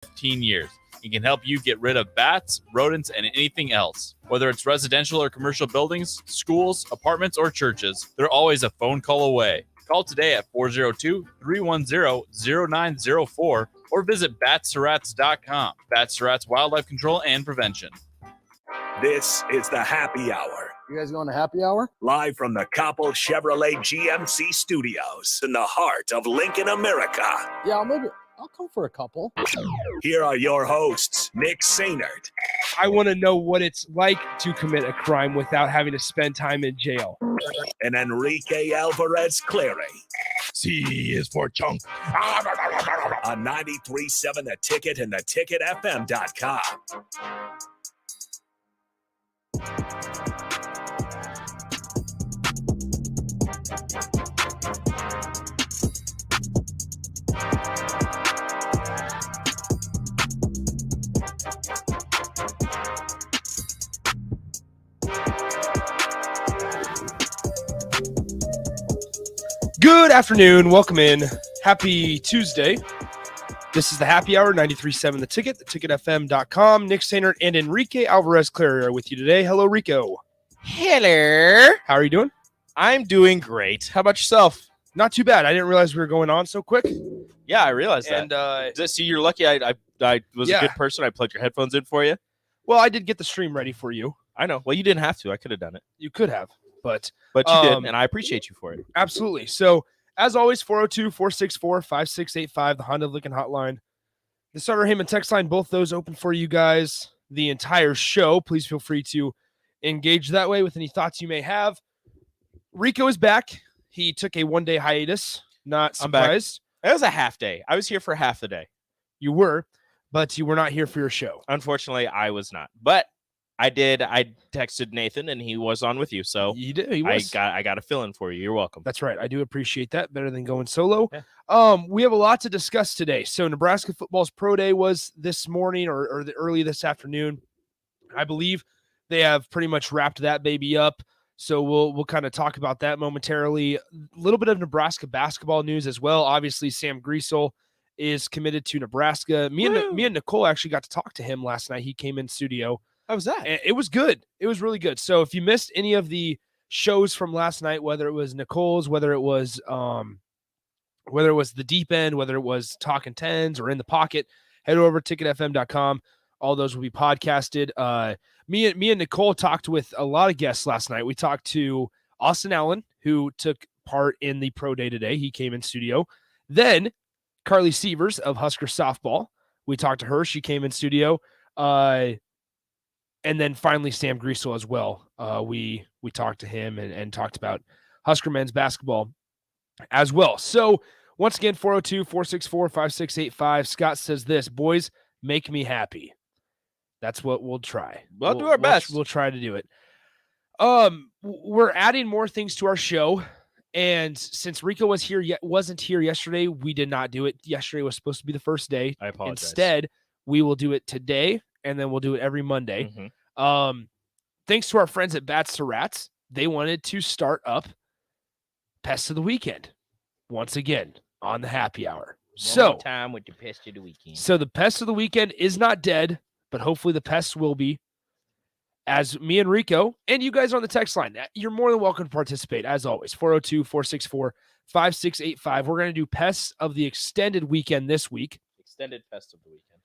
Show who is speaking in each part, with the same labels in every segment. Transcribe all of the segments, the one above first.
Speaker 1: 15 years. It can help you get rid of bats, rodents, and anything else. Whether it's residential or commercial buildings, schools, apartments, or churches, they're always a phone call away. Call today at 402-310-0904 or visit batsrats.com. Bats Rats Wildlife Control and Prevention.
Speaker 2: This is the Happy Hour.
Speaker 3: You guys going to happy hour?
Speaker 2: Live from the Coppel Chevrolet GMC studios in the heart of Lincoln, America.
Speaker 3: Yeah, I'll come for a couple.
Speaker 2: Here are your hosts, Nick Sainert.
Speaker 4: I want to know what it's like to commit a crime without having to spend time in jail.
Speaker 2: And Enrique Alvarez Clary.
Speaker 5: C is for chunk.
Speaker 2: On 93.7 The Ticket and theticketfm.com.
Speaker 4: Good afternoon. Welcome in. Happy Tuesday. This is the Happy Hour, 93.7 The Ticket, theticketfm.com. Nick Sainert and Enrique Alvarez Clary are with you today. Hello, Rico.
Speaker 6: Hello.
Speaker 4: How are you doing?
Speaker 6: I'm doing great. How about yourself?
Speaker 4: Not too bad. I didn't realize we were going on so quick.
Speaker 6: Yeah, I realized
Speaker 4: And,
Speaker 6: that. See, you're lucky I was a good person. I plugged your headphones in for you.
Speaker 4: well, I did get the stream ready for you.
Speaker 6: I know. Well, you didn't have to. I could have done it.
Speaker 4: You could have, but
Speaker 6: you did, and I appreciate you for it.
Speaker 4: absolutely. So, as always, 402-464-5685, the Honda of Lincoln hotline. The Starter Heyman text line, both those open for you guys the entire show. Please feel free to engage that way with any thoughts you may have. Rico is back. He took a one-day hiatus. Not
Speaker 6: I'm back.
Speaker 4: surprised.
Speaker 6: It was a half day. I was here for half the day.
Speaker 4: You were, but you were not here for your show.
Speaker 6: Unfortunately, I was not. But I did. I texted Nathan, and he was on with you. So
Speaker 4: You did. He was.
Speaker 6: I got a fill-in for you. You're welcome.
Speaker 4: That's right. I do appreciate that. Better than going solo.
Speaker 6: Yeah.
Speaker 4: We have a lot to discuss today. So Nebraska football's pro day was this morning or early this afternoon. I believe they have pretty much wrapped that baby up. So we'll kind of talk about that momentarily. A little bit of Nebraska basketball news as well. Obviously, Sam Griesel is committed to Nebraska. Me and Nicole actually got to talk to him last night. He came in studio.
Speaker 6: How was that?
Speaker 4: And it was good. It was really good. So if you missed any of the shows from last night, whether it was Nicole's, whether it was the Deep End, whether it was Talking Tens or In the Pocket, head over to ticketfm.com. All those will be podcasted. Me and Nicole talked with a lot of guests last night. We talked to Austin Allen, who took part in the pro day today. He came in studio. Then Carly Sievers of Husker Softball. We talked to her. She came in studio. And then finally Sam Griesel as well. We talked to him and talked about Husker men's basketball as well. So once again, 402-464-5685. Scott says this: boys, make me happy. That's what we'll try.
Speaker 6: We'll do our best.
Speaker 4: We'll try to do it. We're adding more things to our show. And since Rico wasn't here yesterday, we did not do it. Yesterday was supposed to be the first day.
Speaker 6: I apologize.
Speaker 4: Instead, we will do it today, and then we'll do it every Monday.
Speaker 6: Mm-hmm.
Speaker 4: Thanks to our friends at Bats to Rats, they wanted to start up Pest of the Weekend once again on the Happy Hour.
Speaker 6: One more time with the Pest of the Weekend.
Speaker 4: So the Pest of the Weekend is not dead, but hopefully the pests will be. As me and Rico and you guys on the text line, you're more than welcome to participate. As always, 402-464-5685. We're going to do Pests of the Extended Weekend this week.
Speaker 6: Extended Pest of the Weekend.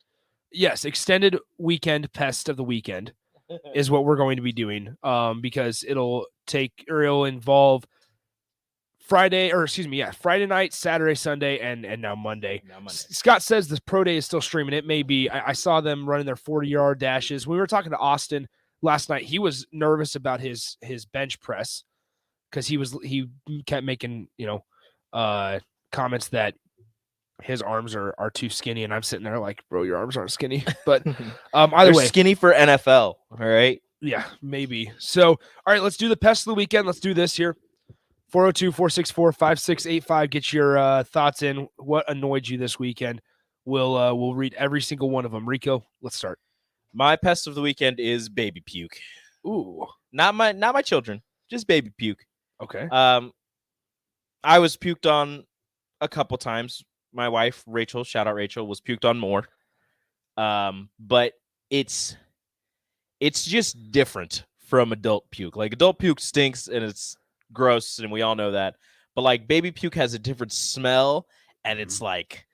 Speaker 4: Yes, Extended Weekend Pest of the Weekend is what we're going to be doing, because it'll involve Friday night, Saturday, Sunday, and now Monday. Scott says this pro day is still streaming. It may be. I saw them running their 40-yard dashes. We were talking to Austin last night. He was nervous about his bench press because he kept making comments that his arms are too skinny, and I'm sitting there like, bro, your arms aren't skinny. But either way,
Speaker 6: skinny for NFL. All right.
Speaker 4: Yeah, maybe. So, all right, let's do the Pest of the Weekend. Let's do this here. 402-464-5685. Get your thoughts in. What annoyed you this weekend? We'll read every single one of them. Rico, let's start.
Speaker 6: My Pest of the Weekend is baby puke.
Speaker 4: Ooh,
Speaker 6: not my children, just baby puke.
Speaker 4: Okay.
Speaker 6: I was puked on a couple times. My wife, Rachel, shout out Rachel, was puked on more. But it's just different from adult puke. Like adult puke stinks and it's gross, and we all know that. But like baby puke has a different smell, and it's like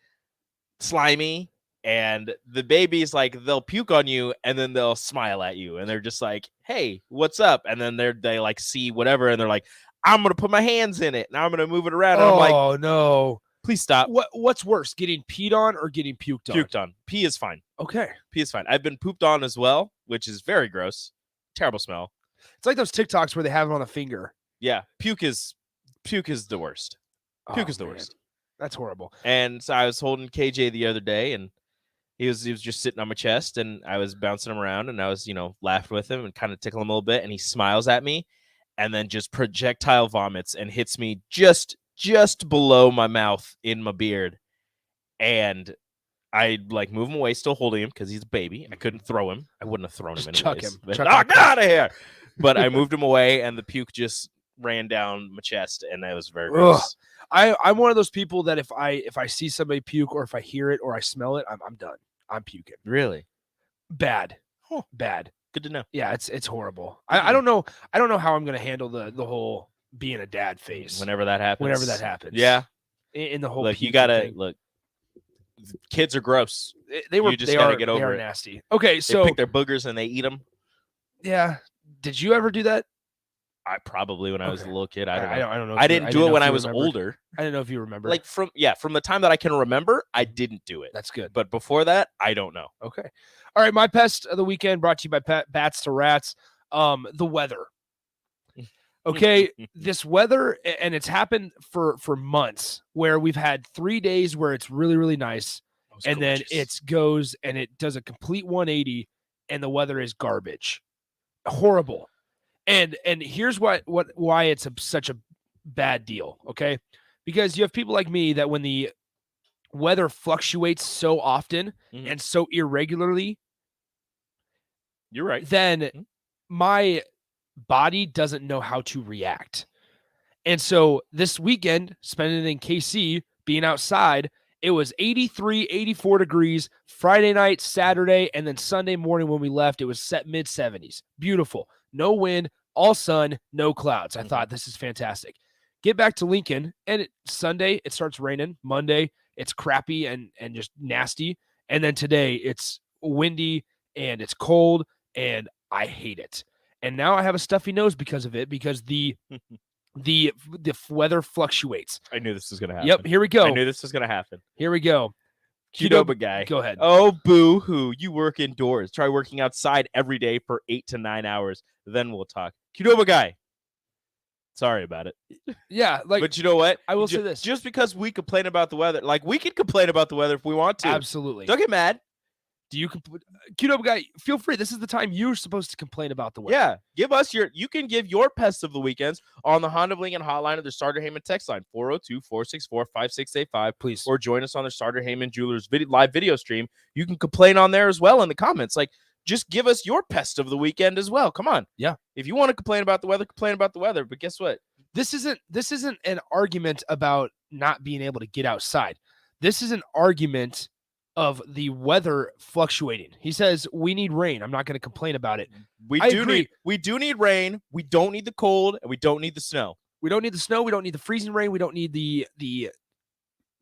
Speaker 6: slimy. And the babies, like, they'll puke on you and then they'll smile at you, and they're just like, "Hey, what's up?" And then they like see whatever, and they're like, "I'm gonna put my hands in it and I'm gonna move it around." And I'm like,
Speaker 4: Oh no!
Speaker 6: "Please stop."
Speaker 4: What's worse, getting peed on or getting puked on?
Speaker 6: Puked on. Pee is fine.
Speaker 4: Okay.
Speaker 6: Pee is fine. I've been pooped on as well, which is very gross. Terrible smell.
Speaker 4: It's like those TikToks where they have it on a finger.
Speaker 6: Yeah, puke is the worst. Puke is the worst.
Speaker 4: That's horrible.
Speaker 6: And so I was holding KJ the other day, and he was just sitting on my chest, and I was bouncing him around, and I was, laughing with him and kind of tickling him a little bit, and he smiles at me and then just projectile vomits and hits me just below my mouth in my beard. And I like move him away, still holding him because he's a baby. I couldn't throw him. I wouldn't have thrown him anyways.
Speaker 4: Chuck him.
Speaker 6: But,
Speaker 4: Chuck
Speaker 6: get out of here. But I moved him away, and the puke just ran down my chest, and that was very gross.
Speaker 4: I'm one of those people that if I see somebody puke, or if I hear it or I smell it, I'm done. I'm puking.
Speaker 6: Really?
Speaker 4: Bad. Bad.
Speaker 6: Good to know.
Speaker 4: Yeah, it's horrible. I don't know how I'm gonna handle the whole being a dad phase
Speaker 6: Whenever that happens.
Speaker 4: Yeah. In the whole
Speaker 6: look, you
Speaker 4: puking
Speaker 6: gotta
Speaker 4: thing.
Speaker 6: look. Kids are gross.
Speaker 4: They
Speaker 6: just gotta get
Speaker 4: they
Speaker 6: over
Speaker 4: are
Speaker 6: it.
Speaker 4: nasty. Okay,
Speaker 6: They
Speaker 4: so
Speaker 6: pick their boogers and they eat them.
Speaker 4: yeah. Did you ever do that?
Speaker 6: I probably when I was a little kid. I don't know.
Speaker 4: I don't know.
Speaker 6: I didn't do it when I was
Speaker 4: remembered.
Speaker 6: older.
Speaker 4: I didn't know if you remember.
Speaker 6: Like from the time that I can remember, I didn't do it.
Speaker 4: That's good.
Speaker 6: But before that, I don't know.
Speaker 4: Okay. All right. My pest of the weekend brought to you by Bats to Rats. The weather. Okay. This weather, and it's happened for months, where we've had 3 days where it's really, really nice. And then it goes and it does a complete 180, and the weather is garbage. Horrible. And here's why it's such a bad deal. Okay. Because you have people like me that when the weather fluctuates so often and so irregularly,
Speaker 6: you're right,
Speaker 4: then my body doesn't know how to react. And so this weekend, spending it in KC, being outside, it was 83, 84 degrees Friday night, Saturday, and then Sunday morning when we left, it was set mid-70s. Beautiful. No wind, all sun, no clouds. I thought, this is fantastic. Get back to Lincoln, and Sunday, it starts raining. Monday, it's crappy and just nasty. And then today, it's windy, and it's cold, and I hate it. And now I have a stuffy nose because of it, because the weather fluctuates.
Speaker 6: I knew this was going to happen.
Speaker 4: Yep, here we go.
Speaker 6: I knew this was going to happen.
Speaker 4: Here we go.
Speaker 6: Qdoba guy.
Speaker 4: Go ahead.
Speaker 6: Oh, boo-hoo. You work indoors. Try working outside every day for 8 to 9 hours. Then we'll talk. Qdoba guy. Sorry about it.
Speaker 4: Yeah,
Speaker 6: but you know what?
Speaker 4: I will say this.
Speaker 6: Just because we complain about the weather, like we can complain about the weather if we want to.
Speaker 4: Absolutely.
Speaker 6: Don't get mad.
Speaker 4: Do you Qdoba guy, feel free. This is the time you're supposed to complain about the weather.
Speaker 6: Yeah. You can give your pests of the weekends on the Honda of Lincoln hotline of the Starter Heyman text line, 402-464-5685.
Speaker 4: Please.
Speaker 6: Or join us on the Starter Heyman Jewelers live video stream. You can complain on there as well in the comments. Like, just give us your pest of the weekend as well. Come on.
Speaker 4: Yeah.
Speaker 6: If you want to complain about the weather, complain about the weather. But guess what?
Speaker 4: This isn't an argument about not being able to get outside. This is an argument of the weather fluctuating. He says we need rain. I'm not going to complain about it.
Speaker 6: We do need rain. We don't need the cold, and we don't need the snow.
Speaker 4: We don't need the snow. We don't need the freezing rain. We don't need the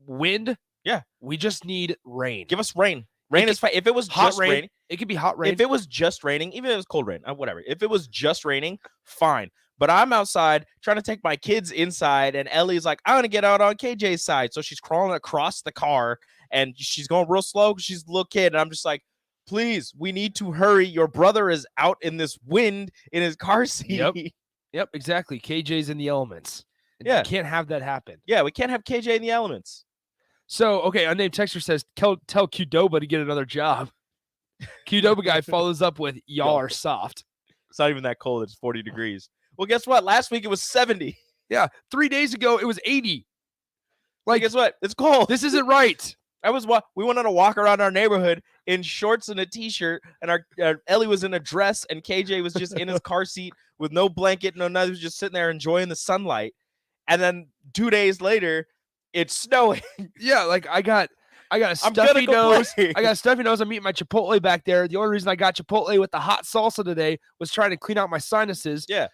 Speaker 4: wind.
Speaker 6: Yeah.
Speaker 4: We just need rain.
Speaker 6: Give us rain. Rain is fine. If it was
Speaker 4: hot
Speaker 6: just
Speaker 4: rain,
Speaker 6: raining,
Speaker 4: it could be hot rain.
Speaker 6: If it was just raining, even if it was cold rain, whatever. If it was just raining, fine. But I'm outside trying to take my kids inside, and Ellie's like, I'm going to get out on KJ's side. So she's crawling across the car, and she's going real slow because she's a little kid. And I'm just like, please, we need to hurry. Your brother is out in this wind in his car seat.
Speaker 4: Yep, exactly. KJ's in the elements.
Speaker 6: Yeah.
Speaker 4: You can't have that happen.
Speaker 6: Yeah, we can't have KJ in the elements.
Speaker 4: So, okay, unnamed texter says, tell Qdoba to get another job. Qdoba guy follows up with, y'all are soft.
Speaker 6: It's not even that cold. It's 40 degrees. Well, guess what? Last week it was 70.
Speaker 4: Yeah, 3 days ago it was 80.
Speaker 6: Like, guess what? It's cold.
Speaker 4: This isn't right.
Speaker 6: We went on a walk around our neighborhood in shorts and a t-shirt, and our Ellie was in a dress, and KJ was just in his car seat with no blanket, no nothing. He was just sitting there enjoying the sunlight. And then 2 days later, it's snowing.
Speaker 4: Yeah, like I got I got a
Speaker 6: I'm gonna
Speaker 4: stuffy nose.
Speaker 6: complain.
Speaker 4: I got a stuffy nose. I'm eating my Chipotle back there. The only reason I got Chipotle with the hot salsa today was trying to clean out my sinuses.
Speaker 6: Yeah.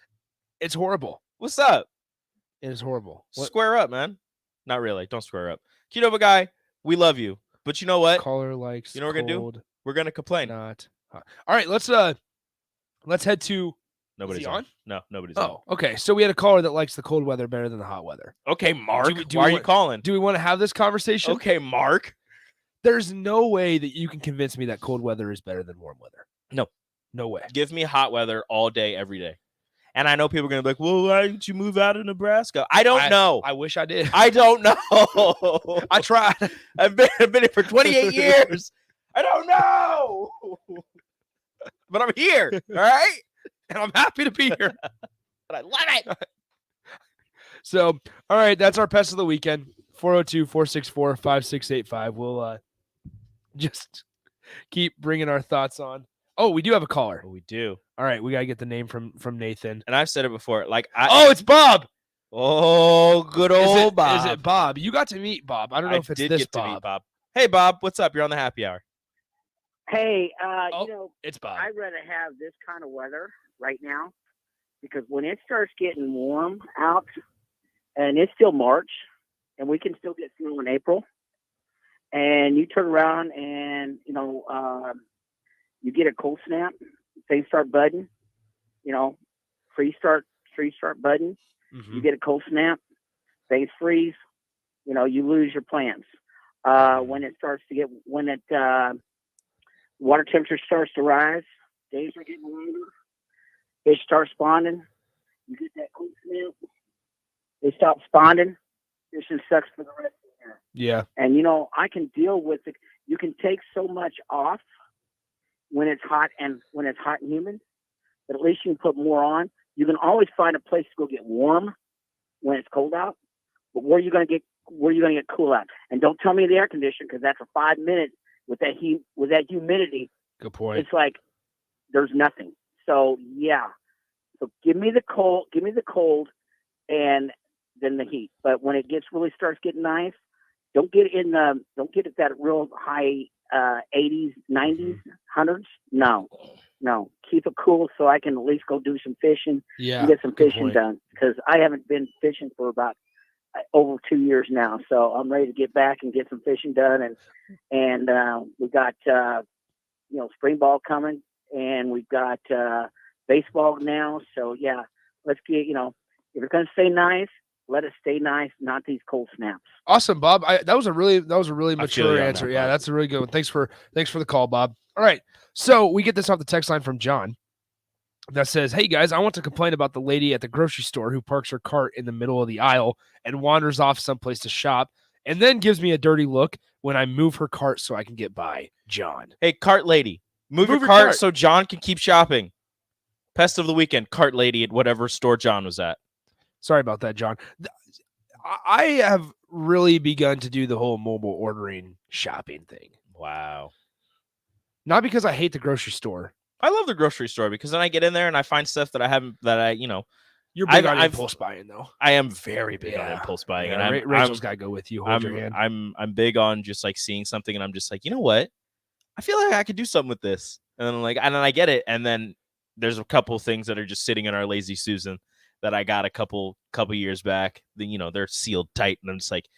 Speaker 4: It's horrible.
Speaker 6: What's up?
Speaker 4: It is horrible. What
Speaker 6: Square up, man. Not really. Don't square up. Qdoba guy, we love you. But you know what?
Speaker 4: caller likes
Speaker 6: You know what we're gonna do?
Speaker 4: cold,
Speaker 6: We're gonna complain.
Speaker 4: not hot. All right, let's head to.
Speaker 6: Nobody's
Speaker 4: Is he on?
Speaker 6: No, nobody's on.
Speaker 4: Oh, okay. So we had a caller that likes the cold weather better than the hot weather.
Speaker 6: Okay, Mark.
Speaker 4: do
Speaker 6: Why
Speaker 4: we
Speaker 6: are you
Speaker 4: want-
Speaker 6: calling?
Speaker 4: Do we want to have this conversation?
Speaker 6: Okay, Mark.
Speaker 4: There's no way that you can convince me that cold weather is better than warm weather.
Speaker 6: No.
Speaker 4: No way.
Speaker 6: Give me hot weather all day, every day. And I know people are gonna be like, "Well, why didn't you move out of Nebraska?" I don't know.
Speaker 4: I wish I did.
Speaker 6: I don't know.
Speaker 4: I tried.
Speaker 6: I've been here for 28 years. I don't know. But I'm here. All right.
Speaker 4: And I'm happy to be here.
Speaker 6: But I love it.
Speaker 4: So, all right, that's our pest of the weekend. 402-464-5685. We'll just keep bringing our thoughts on. Oh, we do have a caller.
Speaker 6: Oh, we do.
Speaker 4: All right, we got to get the name from Nathan.
Speaker 6: And I've said it before. Like,
Speaker 4: Oh, it's Bob.
Speaker 6: Oh, good old Bob.
Speaker 4: Is it Bob? You got to meet Bob. I don't know if it's
Speaker 6: did
Speaker 4: this
Speaker 6: get to
Speaker 4: Bob.
Speaker 6: meet Bob. Hey, Bob. What's up? You're on the happy hour.
Speaker 7: Hey,
Speaker 4: Oh. It's Bob.
Speaker 7: I'd rather have this kind of weather right now because when it starts getting warm out, and it's still March, and we can still get snow in April, and you turn around and, you get a cold snap, things start budding, trees start budding, you get a cold snap, things freeze, you lose your plants. When it starts to get, water temperature starts to rise, days are getting longer, fish start spawning, you get that cold snap, they stop spawning, fishing sucks for the rest of the year.
Speaker 4: Yeah.
Speaker 7: And, I can deal with it. You can take so much off when it's hot and humid, but at least you can put more on. You can always find a place to go get warm when it's cold out, but where are you going to get cool out? And don't tell me the air conditioner, because that's for 5 minutes with that heat, with that humidity.
Speaker 4: Good point.
Speaker 7: It's like there's nothing. So yeah. So give me the cold, and then the heat. But when it starts getting nice, don't get at that real high 80s, 90s, 100s. No. Keep it cool so I can at least go do some fishing and get some fishing done, because I haven't been fishing for about over 2 years now. So I'm ready to get back and get some fishing done. And we got spring ball coming, and we've got baseball now. So yeah, let's get if it's going to stay nice, let it stay nice, not these cold snaps.
Speaker 4: Awesome, Bob. That was a really mature
Speaker 6: you on
Speaker 4: answer.
Speaker 6: that,
Speaker 4: Yeah,
Speaker 6: Bob.
Speaker 4: that's a really good one. Thanks for the call, Bob. All right. So we get this off the text line from John that says, "Hey guys, I want to complain about the lady at the grocery store who parks her cart in the middle of the aisle and wanders off someplace to shop, and then gives me a dirty look when I move her cart so I can get by." John.
Speaker 6: Hey, cart lady, move your
Speaker 4: your
Speaker 6: cart
Speaker 4: cart.
Speaker 6: so John can keep shopping. Pest of the weekend, cart lady at whatever store John was at.
Speaker 4: Sorry about that, John. I have really begun to do the whole mobile ordering shopping thing.
Speaker 6: Wow.
Speaker 4: Not because I hate the grocery store.
Speaker 6: I love the grocery store because then I get in there and I find stuff that
Speaker 4: You're big on
Speaker 6: I've-
Speaker 4: impulse buying, though.
Speaker 6: I am very big on
Speaker 4: Yeah.
Speaker 6: impulse buying.
Speaker 4: Yeah,
Speaker 6: And
Speaker 4: Rachel's got to go with you. Hold your hand.
Speaker 6: I'm big on just like seeing something and I'm just like, you know what? I feel like I could do something with this. And then and then I get it. And then there's a couple things that are just sitting in our Lazy Susan that I got a couple years back. They're sealed tight. And I'm just like,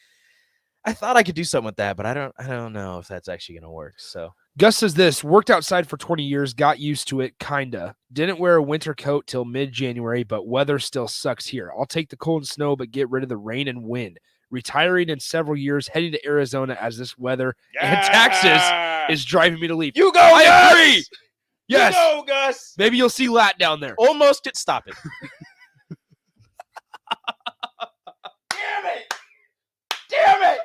Speaker 6: I thought I could do something with that, but I don't know if that's actually gonna work. So
Speaker 4: Gus says this: worked outside for 20 years, got used to it, kinda. Didn't wear a winter coat till mid-January, but weather still sucks here. I'll take the cold and snow, but get rid of the rain and wind. Retiring in several years, heading to Arizona as this weather and taxes is driving me to leave.
Speaker 6: You go,
Speaker 4: I
Speaker 6: Gus!
Speaker 4: agree. Yes.
Speaker 6: You go, Gus.
Speaker 4: Maybe you'll see Lat down there.
Speaker 6: Almost it. Stop it. Damn it! Damn it!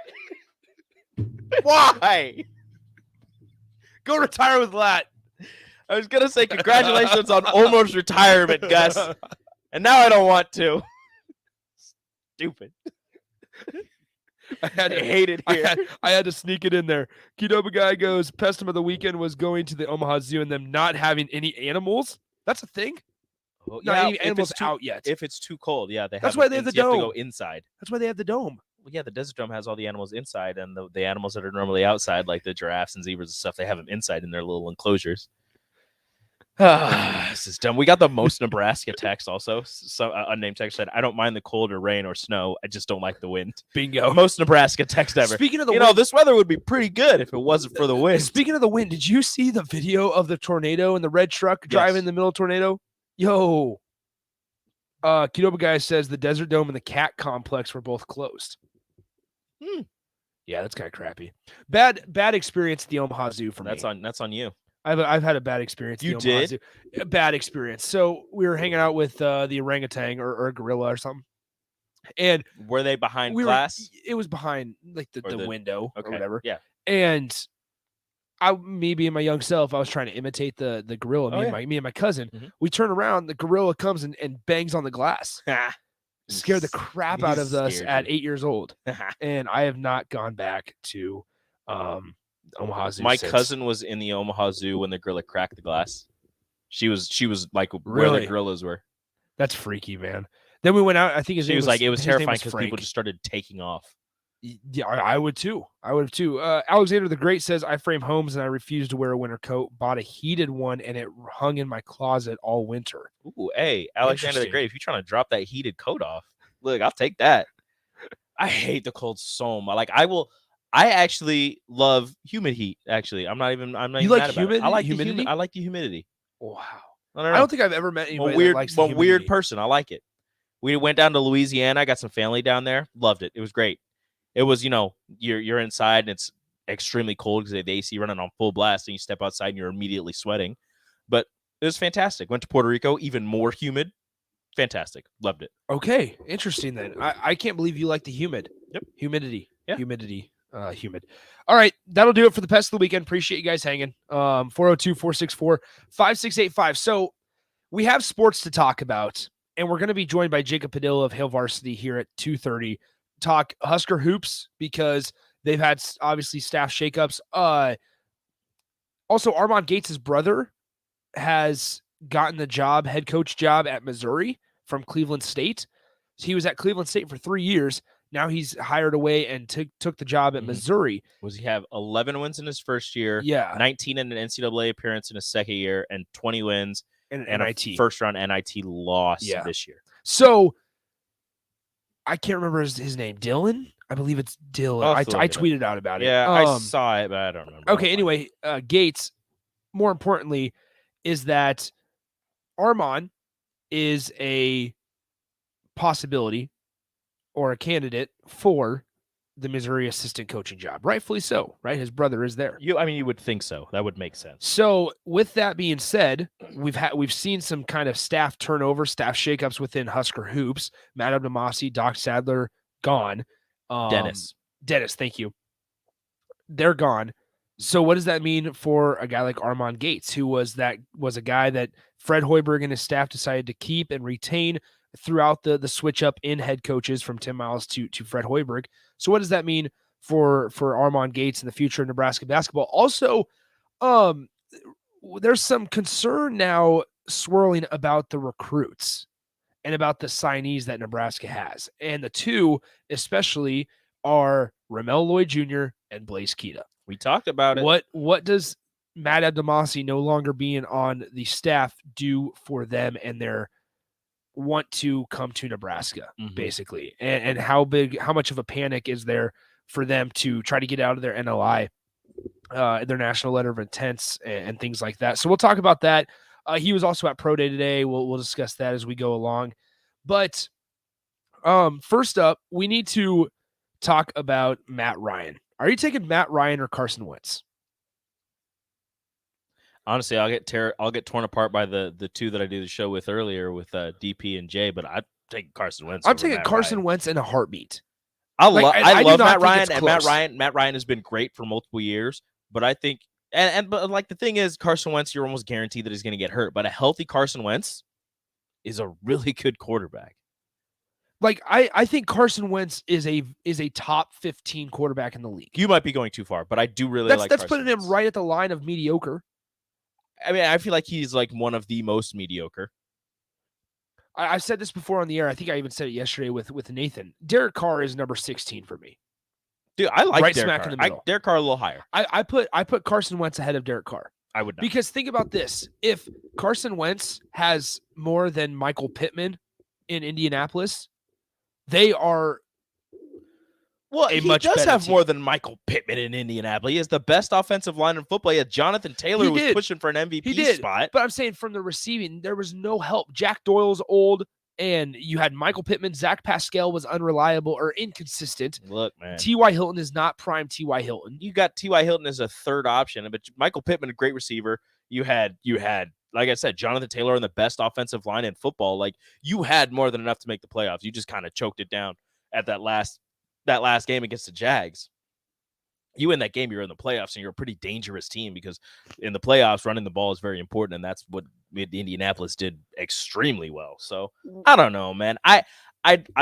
Speaker 6: Why?
Speaker 4: Go retire with Lat.
Speaker 6: I was gonna say congratulations on almost retirement, Gus, and now I don't want to. Stupid.
Speaker 4: I
Speaker 6: hate it here.
Speaker 4: I had to sneak it in there. Qdoba guy goes, Pestum of the weekend was going to the Omaha Zoo and them not having any animals. That's a thing.
Speaker 6: Well,
Speaker 4: Not any
Speaker 6: if
Speaker 4: animals
Speaker 6: it's too,
Speaker 4: out yet.
Speaker 6: If it's too cold, yeah,
Speaker 4: That's why they have the
Speaker 6: You have to go
Speaker 4: dome.
Speaker 6: inside.
Speaker 4: That's why they have the dome.
Speaker 6: yeah, the Desert Dome has all the animals inside, and the animals that are normally outside, like the giraffes and zebras and stuff, they have them inside in their little enclosures. This is dumb. We got the most Nebraska text also. So unnamed text said, "I don't mind the cold or rain or snow. I just don't like the wind."
Speaker 4: Bingo.
Speaker 6: Most Nebraska text ever.
Speaker 4: Speaking of the
Speaker 6: you
Speaker 4: wind,
Speaker 6: know, this weather would be pretty good if it wasn't for the wind.
Speaker 4: Speaking of the wind, did you see the video of the tornado and the red truck driving in the middle of tornado? Yo. Qdoba guy says the Desert Dome and the Cat Complex were both closed. Yeah, that's kind of crappy. Bad experience at the Omaha Zoo for me.
Speaker 6: That's on you.
Speaker 4: I've had a bad experience.
Speaker 6: You
Speaker 4: at the Omaha
Speaker 6: did?
Speaker 4: Zoo. A bad experience. So we were hanging out with the orangutan or a gorilla or something, and
Speaker 6: were they behind glass?
Speaker 4: It was behind like the window or whatever.
Speaker 6: Yeah.
Speaker 4: And me being my young self, I was trying to imitate the gorilla. Me and my cousin.
Speaker 6: Mhm.
Speaker 4: We turn around, the gorilla comes and bangs on the glass. Scared the crap out of us at 8 years old, and I have not gone back to Omaha Zoo.
Speaker 6: My
Speaker 4: since.
Speaker 6: cousin was in the Omaha Zoo when the gorilla cracked the glass. She was like where
Speaker 4: Really?
Speaker 6: the gorillas were.
Speaker 4: That's freaky, man. Then we went out. I think
Speaker 6: She was like, it was
Speaker 4: his name
Speaker 6: terrifying because
Speaker 4: Frank.
Speaker 6: people just started taking off.
Speaker 4: Yeah, I would too. I would have too. Alexander the Great says, I frame homes and I refuse to wear a winter coat. Bought a heated one and it hung in my closet all winter.
Speaker 6: Ooh, hey, Alexander the
Speaker 4: Interesting.
Speaker 6: Great, if you're trying to drop that heated coat off, look, I'll take that. I hate the cold so much. I actually love humid heat. Actually, I'm not even
Speaker 4: You
Speaker 6: mad
Speaker 4: like
Speaker 6: about it. I like
Speaker 4: humidity?
Speaker 6: I like the humidity.
Speaker 4: Wow.
Speaker 6: I don't
Speaker 4: I don't think I've ever met anybody that likes the
Speaker 6: weird
Speaker 4: humidity.
Speaker 6: person. I like it. We went down to Louisiana. I got some family down there. Loved it. It was great. It was, you're inside and it's extremely cold because they have the AC running on full blast, and you step outside and you're immediately sweating. But it was fantastic. Went to Puerto Rico, even more humid. Fantastic. Loved it.
Speaker 4: Okay, interesting then. I can't believe you like the humid.
Speaker 6: Yep.
Speaker 4: Humidity.
Speaker 6: Yeah.
Speaker 4: Humidity. Humid. All right, that'll do it for the Pest of the Weekend. Appreciate you guys hanging. 402-464-5685. So we have sports to talk about, and we're going to be joined by Jacob Padilla of Hail Varsity here at 2:30. Talk Husker hoops because they've had obviously staff shakeups. Also, Armand Gates' brother has gotten the head coach job at Missouri from Cleveland State. So he was at Cleveland State for 3 years. Now he's hired away and took the job at Missouri.
Speaker 6: Was he have 11 wins in his first year?
Speaker 4: Yeah.
Speaker 6: 19 in an NCAA appearance in his second year, and 20 wins
Speaker 4: And
Speaker 6: and
Speaker 4: NIT.
Speaker 6: a first-round NIT loss this year.
Speaker 4: So I can't remember his name. Dylan? I believe it's Dylan.
Speaker 6: I'll
Speaker 4: I
Speaker 6: have to look it up.
Speaker 4: tweeted out about it.
Speaker 6: Yeah, I saw it, but I don't remember.
Speaker 4: Okay, anyway, Gates, more importantly, is that Armand is a possibility or a candidate for the Missouri assistant coaching job. Rightfully so, right? His brother is there.
Speaker 6: You would think so. That would make sense.
Speaker 4: So with that being said, we've seen some kind of staff turnover, staff shakeups within Husker hoops. Matt Abdelmassi, Doc Sadler, gone.
Speaker 6: Dennis,
Speaker 4: thank you. They're gone. So what does that mean for a guy like Armand Gates, who was a guy that Fred Hoiberg and his staff decided to keep and retain throughout the switch up in head coaches from Tim Miles to Fred Hoiberg? So what does that mean for Armand Gates in the future of Nebraska basketball? Also, there's some concern now swirling about the recruits and about the signees that Nebraska has. And the two especially are Ramel Lloyd Jr. and Blaze Keita.
Speaker 6: we talked about it.
Speaker 4: What does Matt Abdelmassi no longer being on the staff do for them and their want to come to Nebraska, basically? And how much of a panic is there for them to try to get out of their NLI, their national letter of intents and things like that? So we'll talk about that. He was also at Pro Day today. We'll discuss that as we go along. But first up, we need to talk about Matt Ryan. Are you taking Matt Ryan or Carson Wentz?
Speaker 6: Honestly, I'll get torn apart by the two that I do the show with earlier with DP and Jay, but I'd take Carson Wentz.
Speaker 4: I'm taking Carson Wentz in a heartbeat.
Speaker 6: I
Speaker 4: do
Speaker 6: love
Speaker 4: not
Speaker 6: Matt
Speaker 4: think
Speaker 6: Ryan,
Speaker 4: it's
Speaker 6: and
Speaker 4: close.
Speaker 6: Matt Ryan has been great for multiple years, but I think but like the thing is, Carson Wentz, you're almost guaranteed that he's going to get hurt, but a healthy Carson Wentz is a really good quarterback.
Speaker 4: Like I think Carson Wentz is a top 15 quarterback in the league.
Speaker 6: You might be going too far, but I do really like.
Speaker 4: That's
Speaker 6: Carson
Speaker 4: putting him
Speaker 6: Wentz.
Speaker 4: right at the line of mediocre.
Speaker 6: I mean, I feel like he's like one of the most mediocre.
Speaker 4: I've said this before on the air. I think I even said it yesterday with Nathan. Derek Carr is number 16 for me.
Speaker 6: Dude, I like
Speaker 4: right
Speaker 6: Derek
Speaker 4: smack
Speaker 6: Carr.
Speaker 4: in the middle.
Speaker 6: Derek Carr a little higher.
Speaker 4: I put Carson Wentz ahead of Derek Carr.
Speaker 6: I would not.
Speaker 4: Because think about this. If Carson Wentz has more than Michael Pittman in Indianapolis, they are
Speaker 6: Well,
Speaker 4: a
Speaker 6: he
Speaker 4: much
Speaker 6: does
Speaker 4: better
Speaker 6: have
Speaker 4: team.
Speaker 6: more than Michael Pittman in Indianapolis. He has the best offensive line in football. He had Jonathan Taylor
Speaker 4: He
Speaker 6: who was
Speaker 4: did.
Speaker 6: pushing for an MVP
Speaker 4: He did.
Speaker 6: spot.
Speaker 4: But I'm saying from the receiving, there was no help. Jack Doyle's old, and you had Michael Pittman. Zach Pascal was unreliable or inconsistent.
Speaker 6: Look, man.
Speaker 4: T.Y. Hilton is not prime T.Y. Hilton.
Speaker 6: You got T.Y. Hilton as a third option, but Michael Pittman, a great receiver. You had, like I said, Jonathan Taylor on the best offensive line in football. Like, you had more than enough to make the playoffs. You just kind of choked it down at that last game against the Jags. You win that game, you're in the playoffs, and you're a pretty dangerous team because in the playoffs, running the ball is very important, and that's what Indianapolis did extremely well. So I don't know, man. I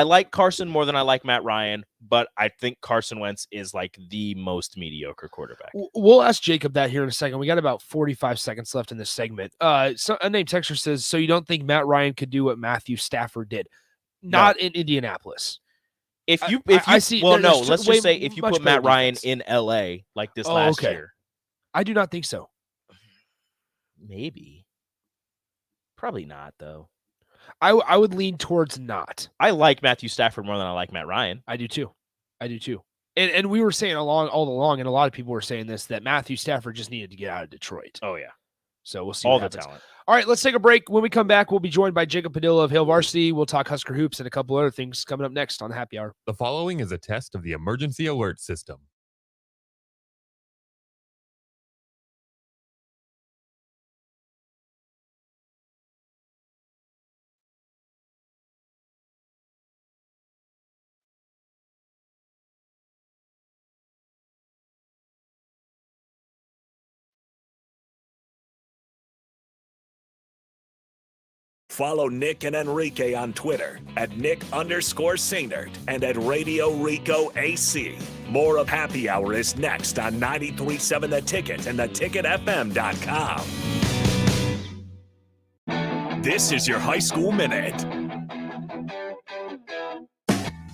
Speaker 6: like Carson more than I like Matt Ryan, but I think Carson Wentz is like the most mediocre quarterback.
Speaker 4: We'll ask Jacob that here in a second. We got about 45 seconds left in this segment. So a name texter says, so you don't think Matt Ryan could do what Matthew Stafford did? Not in Indianapolis.
Speaker 6: If you
Speaker 4: see,
Speaker 6: well, no,
Speaker 4: there's
Speaker 6: let's
Speaker 4: way
Speaker 6: just say if you
Speaker 4: much
Speaker 6: put
Speaker 4: better
Speaker 6: Matt Ryan
Speaker 4: defense.
Speaker 6: in LA like this last year,
Speaker 4: I do not think so.
Speaker 6: maybe. Probably not, though.
Speaker 4: I would lean towards not.
Speaker 6: I like Matthew Stafford more than I like Matt Ryan.
Speaker 4: I do too. And we were saying all along, and a lot of people were saying this, that Matthew Stafford just needed to get out of Detroit.
Speaker 6: Oh, yeah.
Speaker 4: So we'll see
Speaker 6: All
Speaker 4: what
Speaker 6: the
Speaker 4: happens.
Speaker 6: talent.
Speaker 4: All right, let's take a break. When we come back, we'll be joined by Jacob Padilla of Hail Varsity. We'll talk Husker Hoops and a couple other things coming up next on the Happy Hour.
Speaker 8: The following is a test of the emergency alert system.
Speaker 2: Follow Nick and Enrique on Twitter at Nick_Sainert and at Radio Rico AC. More of Happy Hour is next on 93.7 The Ticket and theticketfm.com. This is your High School Minute.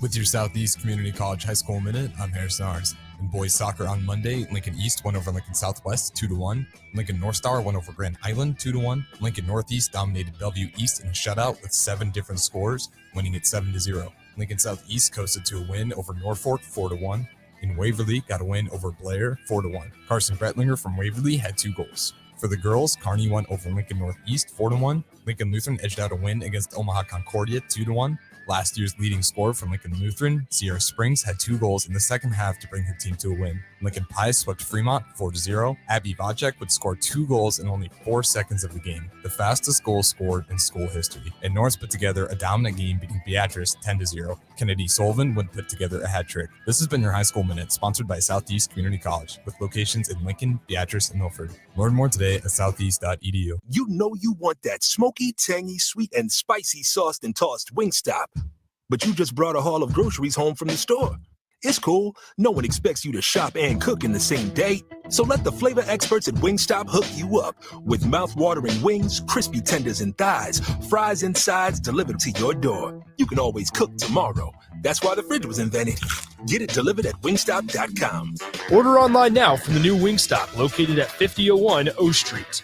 Speaker 9: With your Southeast Community College High School Minute, I'm Harrison Ars. In boys soccer on Monday, Lincoln East won over Lincoln Southwest 2-1. Lincoln North Star won over Grand Island 2-1. Lincoln Northeast dominated Bellevue East in a shutout with 7 different scores, winning it 7-0. Lincoln Southeast coasted to a win over Norfolk 4-1. In Waverly, got a win over Blair 4-1. Carson Bretlinger from Waverly had 2 goals. For the girls, Kearney won over Lincoln Northeast 4-1. Lincoln Lutheran edged out a win against Omaha Concordia 2-1. Last year's leading scorer from Lincoln Lutheran, Sierra Springs, had 2 goals in the second half to bring her team to a win. Lincoln Pius swept Fremont 4-0. Abby Vodchek would score 2 goals in only 4 seconds of the game, the fastest goal scored in school history. And Norris put together a dominant game beating Beatrice 10-0. Kennedy Sullivan would put together a hat trick. This has been your High School Minute, sponsored by Southeast Community College, with locations in Lincoln, Beatrice, and Milford. Learn more today at southeast.edu.
Speaker 5: You know you want that smoky, tangy, sweet, and spicy sauced and tossed Wingstop. But you just brought a haul of groceries home from the store. It's cool. No one expects you to shop and cook in the same day. So let the flavor experts at Wingstop hook you up with mouth-watering wings, crispy tenders and thighs, fries and sides delivered to your door. You can always cook tomorrow. That's why the fridge was invented. Get it delivered at wingstop.com.
Speaker 4: Order online now from the new Wingstop, located at 5001 O Street.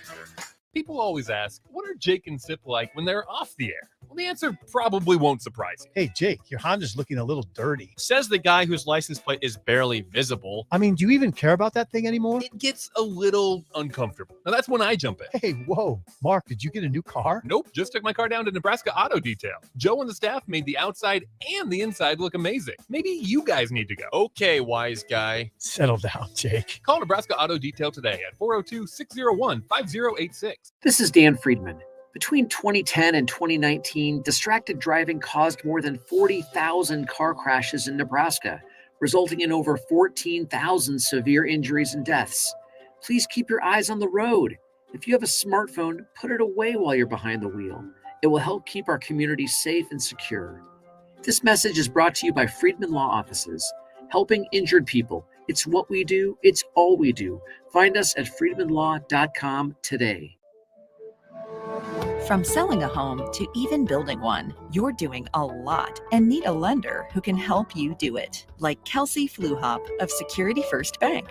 Speaker 8: People always ask, what are Jake and Sip like when they're off the air? Well, the answer probably won't surprise you.
Speaker 10: Hey, Jake, your Honda's looking a little dirty.
Speaker 1: Says the guy whose license plate is barely visible.
Speaker 10: I mean, do you even care about that thing anymore?
Speaker 8: It gets a little uncomfortable. Now, that's when I jump in.
Speaker 10: Hey, whoa. Mark, did you get a new car?
Speaker 8: Nope, just took my car down to Nebraska Auto Detail. Joe and the staff made the outside and the inside look amazing. Maybe you guys need to go.
Speaker 1: Okay, wise guy.
Speaker 10: Settle down, Jake.
Speaker 8: Call Nebraska Auto Detail today at 402-601-5086.
Speaker 11: This is Dan Friedman. Between 2010 and 2019, distracted driving caused more than 40,000 car crashes in Nebraska, resulting in over 14,000 severe injuries and deaths. Please keep your eyes on the road. If you have a smartphone, put it away while you're behind the wheel. It will help keep our community safe and secure. This message is brought to you by Friedman Law Offices, helping injured people. It's what we do. It's all we do. Find us at friedmanlaw.com today.
Speaker 12: From selling a home to even building one, you're doing a lot and need a lender who can help you do it. Like Kelsey Fluhop of Security First Bank.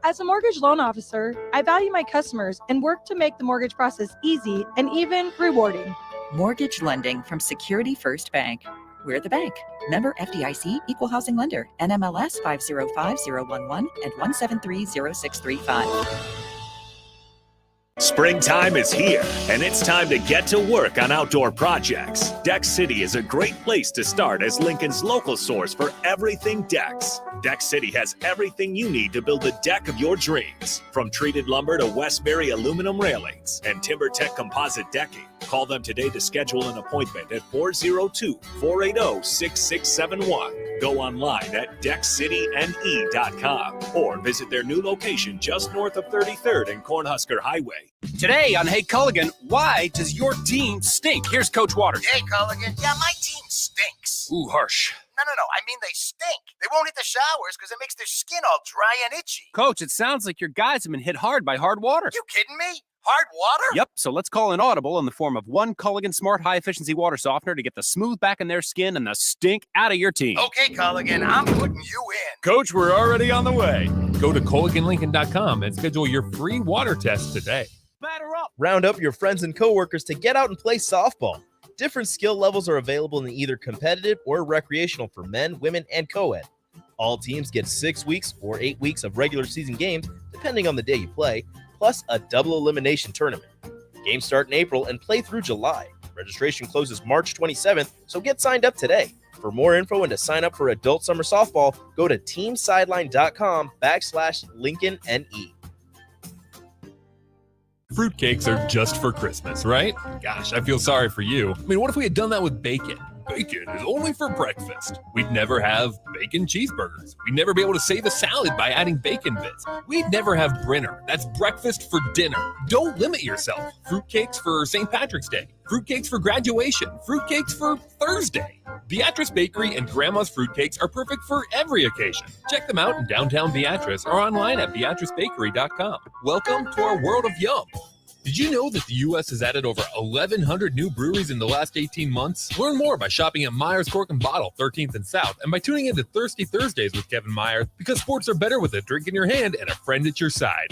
Speaker 13: As a mortgage loan officer, I value my customers and work to make the mortgage process easy and even rewarding.
Speaker 12: Mortgage lending from Security First Bank. We're the bank. Member FDIC, Equal Housing Lender, NMLS 505011 and 1730635.
Speaker 2: Springtime is here, and it's time to get to work on outdoor projects. Deck City is a great place to start as Lincoln's local source for everything decks. Deck City has everything you need to build the deck of your dreams. From treated lumber to Westbury aluminum railings and TimberTech composite decking. Call them today to schedule an appointment at 402-480-6671. Go online at deckcityne.com or visit their new location just north of 33rd and Cornhusker Highway.
Speaker 14: Today on Hey Culligan, why does your team stink? Here's Coach Waters.
Speaker 15: Hey Culligan, yeah, my team stinks.
Speaker 14: Ooh, harsh.
Speaker 15: No, I mean they stink. They won't hit the showers because it makes their skin all dry and itchy.
Speaker 14: Coach, it sounds like your guys have been hit hard by hard water.
Speaker 15: You kidding me? Hard water?
Speaker 14: Yep, so let's call an audible in the form of one Culligan Smart High Efficiency Water Softener to get the smooth back in their skin and the stink out of your team.
Speaker 15: Okay, Culligan, I'm putting you in.
Speaker 8: Coach, we're already on the way. Go to CulliganLincoln.com and schedule your free water test today.
Speaker 6: Batter up! Round up your friends and coworkers to get out and play softball. Different skill levels are available in either competitive or recreational for men, women, and co-ed. All teams get 6 weeks or 8 weeks of regular season games, depending on the day you play, plus a double elimination tournament. Games start in April and play through July. Registration closes March 27th, so get signed up today. For more info and to sign up for adult summer softball, go to teamsideline.com/LincolnNE.
Speaker 8: Fruitcakes are just for Christmas, right? Gosh, I feel sorry for you. I mean, what if we had done that with bacon? Bacon is only for breakfast. We'd never have bacon cheeseburgers. We'd never be able to save a salad by adding bacon bits. We'd never have Brinner. That's breakfast for dinner. Don't limit yourself. Fruitcakes for St. Patrick's Day. Fruitcakes for graduation. Fruitcakes for Thursday. Beatrice Bakery and Grandma's Fruitcakes are perfect for every occasion. Check them out in downtown Beatrice or online at beatricebakery.com. Welcome to our world of yum. Did you know that the U.S. has added over 1,100 new breweries in the last 18 months? Learn more by shopping at Myers Cork and Bottle, 13th and South, and by tuning into Thirsty Thursdays with Kevin Myers, because sports are better with a drink in your hand and a friend at your side.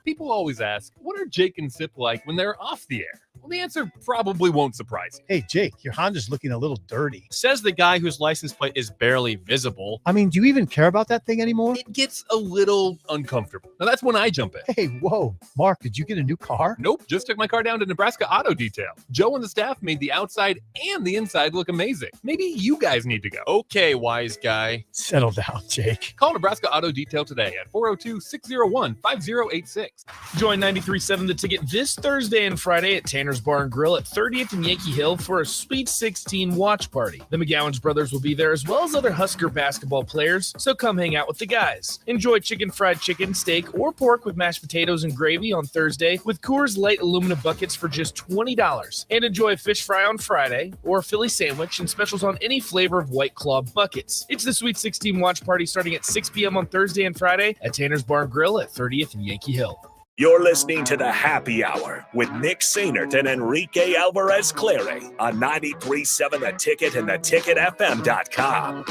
Speaker 8: People always ask, what are Jake and Sip like when they're off the air? Well, the answer probably won't surprise you.
Speaker 10: Hey, Jake, your Honda's looking a little dirty.
Speaker 16: Says the guy whose license plate is barely visible.
Speaker 10: I mean, do you even care about that thing anymore?
Speaker 8: It gets a little uncomfortable. Now, that's when I jump in.
Speaker 10: Hey, whoa. Mark, did you get a new car?
Speaker 8: Nope, just took my car down to Nebraska Auto Detail. Joe and the staff made the outside and the inside look amazing. Maybe you guys need to go.
Speaker 16: Okay, wise guy.
Speaker 10: Settle down, Jake.
Speaker 8: Call Nebraska Auto Detail today at 402-601-5086.
Speaker 17: Join 93.7 The Ticket this Thursday and Friday at Tanner's Bar and Grill at 30th and Yankee Hill for a Sweet 16 watch party. The McGowan's brothers will be there as well as other Husker basketball players, so come hang out with the guys. Enjoy chicken, fried chicken, steak, or pork with mashed potatoes and gravy on Thursday with Coors Light aluminum buckets for just $20. And enjoy a fish fry on Friday or a Philly sandwich and specials on any flavor of White Claw buckets. It's the Sweet 16 watch party starting at 6 p.m. on Thursday and Friday at Tanner's Bar and Grill at 30th and Yankee Hill.
Speaker 2: You're listening to the Happy Hour with Nick Sainert and Enrique Alvarez Clary on 93.7 The Ticket and theticketfm.com.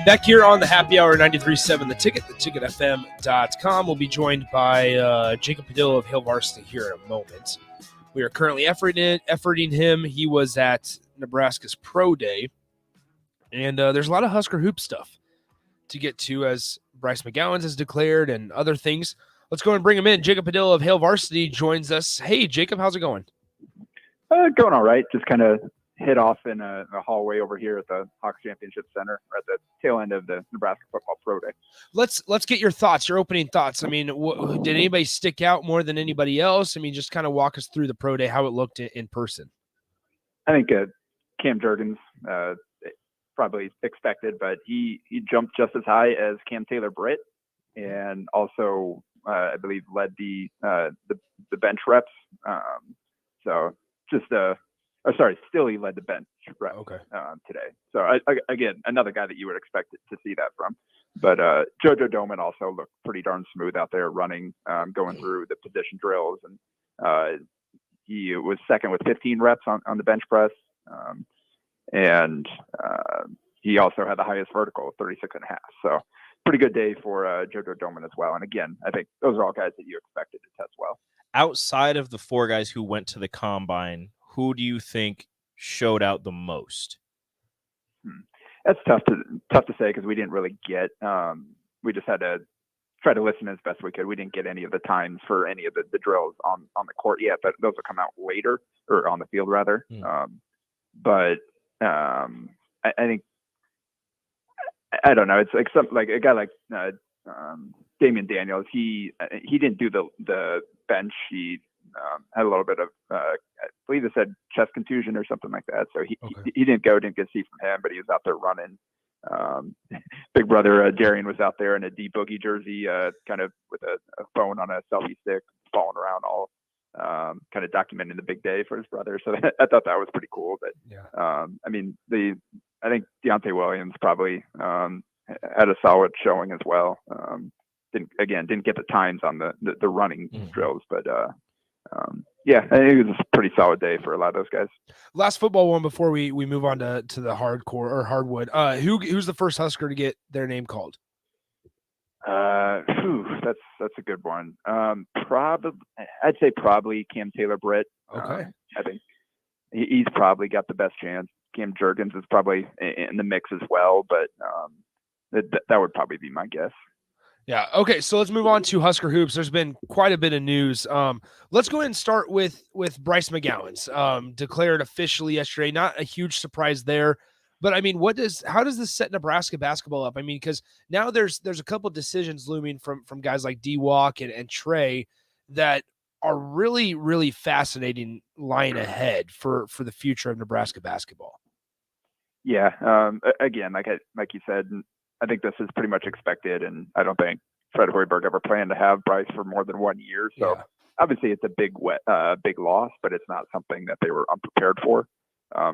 Speaker 4: Back here on the Happy Hour 93.7 The Ticket, theticketfm.com. We'll be joined by Jacob Padilla of Hill Varsity here in a moment. We are currently efforting him. He was at Nebraska's Pro Day. And there's a lot of Husker hoop stuff to get to, as Bryce McGowan has declared and other things. Let's go and bring him in. Jacob Padilla of Hale Varsity joins us. Hey, Jacob, how's it going?
Speaker 18: Going all right. Just kind of hit off in a hallway over here at the Hawks Championship Center, or at the tail end of the Nebraska Football Pro Day.
Speaker 4: Let's get your thoughts, your opening thoughts. I mean, did anybody stick out more than anybody else? I mean, just kind of walk us through the Pro Day, how it looked in person.
Speaker 18: I think Cam Jurgens, probably expected, but he jumped just as high as Cam Taylor-Britt, and also I believe led the bench reps. So just a Still he led the bench rep today. So again, another guy that you would expect to see that from. But JoJo Doman also looked pretty darn smooth out there running, going through the position drills, and he was second with 15 reps on the bench press, and he also had the highest vertical, 36.5. So pretty good day for JoJo Doman as well. And again, I think those are all guys that you expected to test well.
Speaker 6: Outside of the 4 guys who went to the combine, who do you think showed out the most?
Speaker 18: That's tough to say because we didn't really get. We just had to try to listen as best we could. We didn't get any of the times for any of the drills on the court yet, but those will come out later, or on the field rather. But I think I don't know. It's like a guy like Damian Daniels. He didn't do the bench. He had a little bit of I believe it said chest contusion or something like that. So he didn't get to see from him, but he was out there running. Big brother Darian was out there in a D Boogie jersey, kind of with a phone on a selfie stick, falling around, all kind of documenting the big day for his brother. So I thought that was pretty cool. But I mean, I think Deontay Williams probably had a solid showing as well. Didn't get the times on the running drills, but yeah, I think it was a pretty solid day for a lot of those guys.
Speaker 4: Last football one before we move on to the hardcore or hardwood. Who's the first Husker to get their name called?
Speaker 18: That's a good one. I'd say probably Cam Taylor-Britt.
Speaker 4: Okay.
Speaker 18: I think he's probably got the best chance. Cam Jurgens is probably in the mix as well, but that would probably be my guess.
Speaker 4: Yeah. Okay. So let's move on to Husker hoops. There's been quite a bit of news. Let's go ahead and start with Bryce McGowan's declared officially yesterday. Not a huge surprise there, but I mean, how does this set Nebraska basketball up? I mean, because now there's a couple of decisions looming from guys like D-Walk and Trey that are really, really fascinating lying ahead for the future of Nebraska basketball.
Speaker 18: Yeah. Again, like you said, I think this is pretty much expected, and I don't think Fred Hoiberg ever planned to have Bryce for more than 1 year. So obviously it's a big loss, but it's not something that they were unprepared for,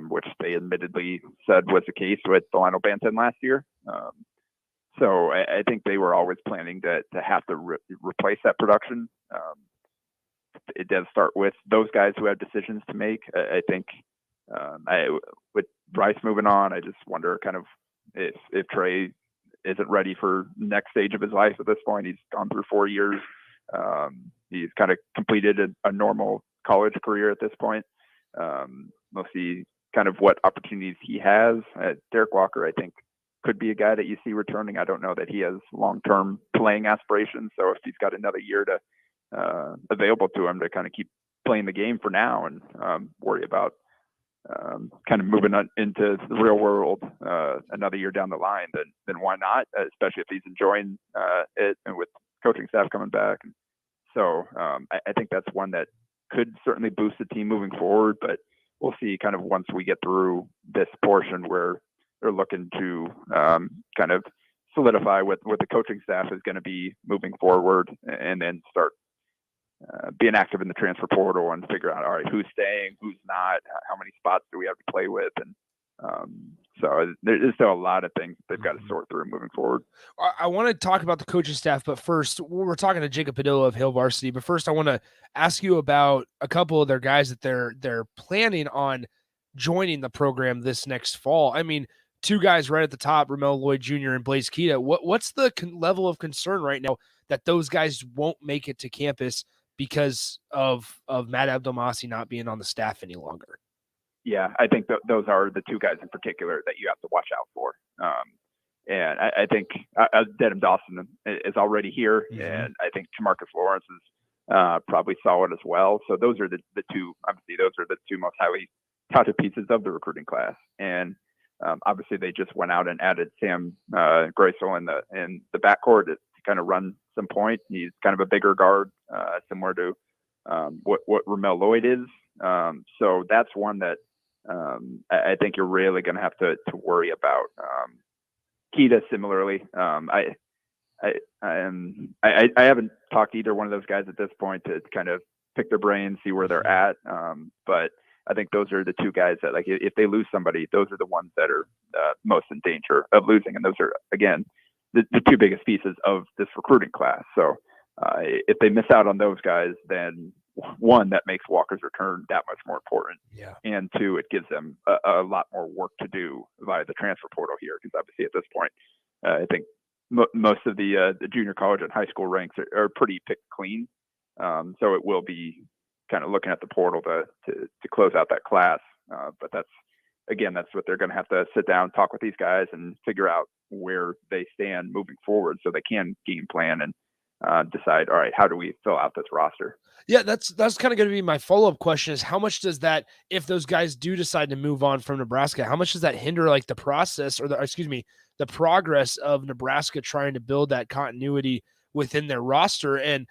Speaker 18: which they admittedly said was the case with Delano Banton last year. So I think they were always planning to have to replace that production. It does start with those guys who have decisions to make. I think with Bryce moving on, I just wonder kind of if Trey isn't ready for the next stage of his life at this point. He's gone through 4 years. He's kind of completed a normal college career at this point. We'll see kind of what opportunities he has. Derek Walker, I think, could be a guy that you see returning. I don't know that he has long-term playing aspirations. So if he's got another year available to him to kind of keep playing the game for now and worry about kind of moving on into the real world another year down the line, then why not? Especially if he's enjoying it and with coaching staff coming back. So I think that's one that could certainly boost the team moving forward, but we'll see kind of once we get through this portion where they're looking to kind of solidify what the coaching staff is going to be moving forward, and then start being active in the transfer portal and figure out, all right, who's staying, who's not, how many spots do we have to play with. And so there's still a lot of things they've got to sort through moving forward.
Speaker 4: I want to talk about the coaching staff, but first we're talking to Jacob Padilla of Hale Varsity. But first I want to ask you about a couple of their guys that they're planning on joining the program this next fall. I mean, 2 guys right at the top, Ramel Lloyd Jr. and Blaze Keita. What's the level of concern right now that those guys won't make it to campus because of Matt Abdelmassi not being on the staff any longer?
Speaker 18: Yeah, I think those are the 2 guys in particular that you have to watch out for. And I think Dedham Dawson is already here, and I think Jamarcus Lawrence is probably solid as well. So those are the 2, obviously those are the 2 most highly touted pieces of the recruiting class. And obviously they just went out and added Sam Gracel in the backcourt to kind of run some point. He's kind of a bigger guard, similar to what Ramel Lloyd is. So that's one that I think you're really going to have to worry about. Keita similarly. I haven't talked to either one of those guys at this point to kind of pick their brains, see where they're at. But I think those are the two guys that, like, if they lose somebody, those are the ones that are most in danger of losing. And those are, again, the two biggest pieces of this recruiting class. So if they miss out on those guys, then one, that makes Walker's return that much more important.
Speaker 4: Yeah.
Speaker 18: And two, it gives them a lot more work to do via the transfer portal here, because obviously at this point, I think most of the junior college and high school ranks are pretty picked clean. So it will be kind of looking at the portal to close out that class. But that's what they're going to have to sit down, talk with these guys, and figure out where they stand moving forward, so they can game plan and decide, all right, how do we fill out this roster?
Speaker 4: Yeah, that's kind of going to be my follow-up question, is how much does that, if those guys do decide to move on from Nebraska, how much does that hinder like the process, or the progress of Nebraska trying to build that continuity within their roster? And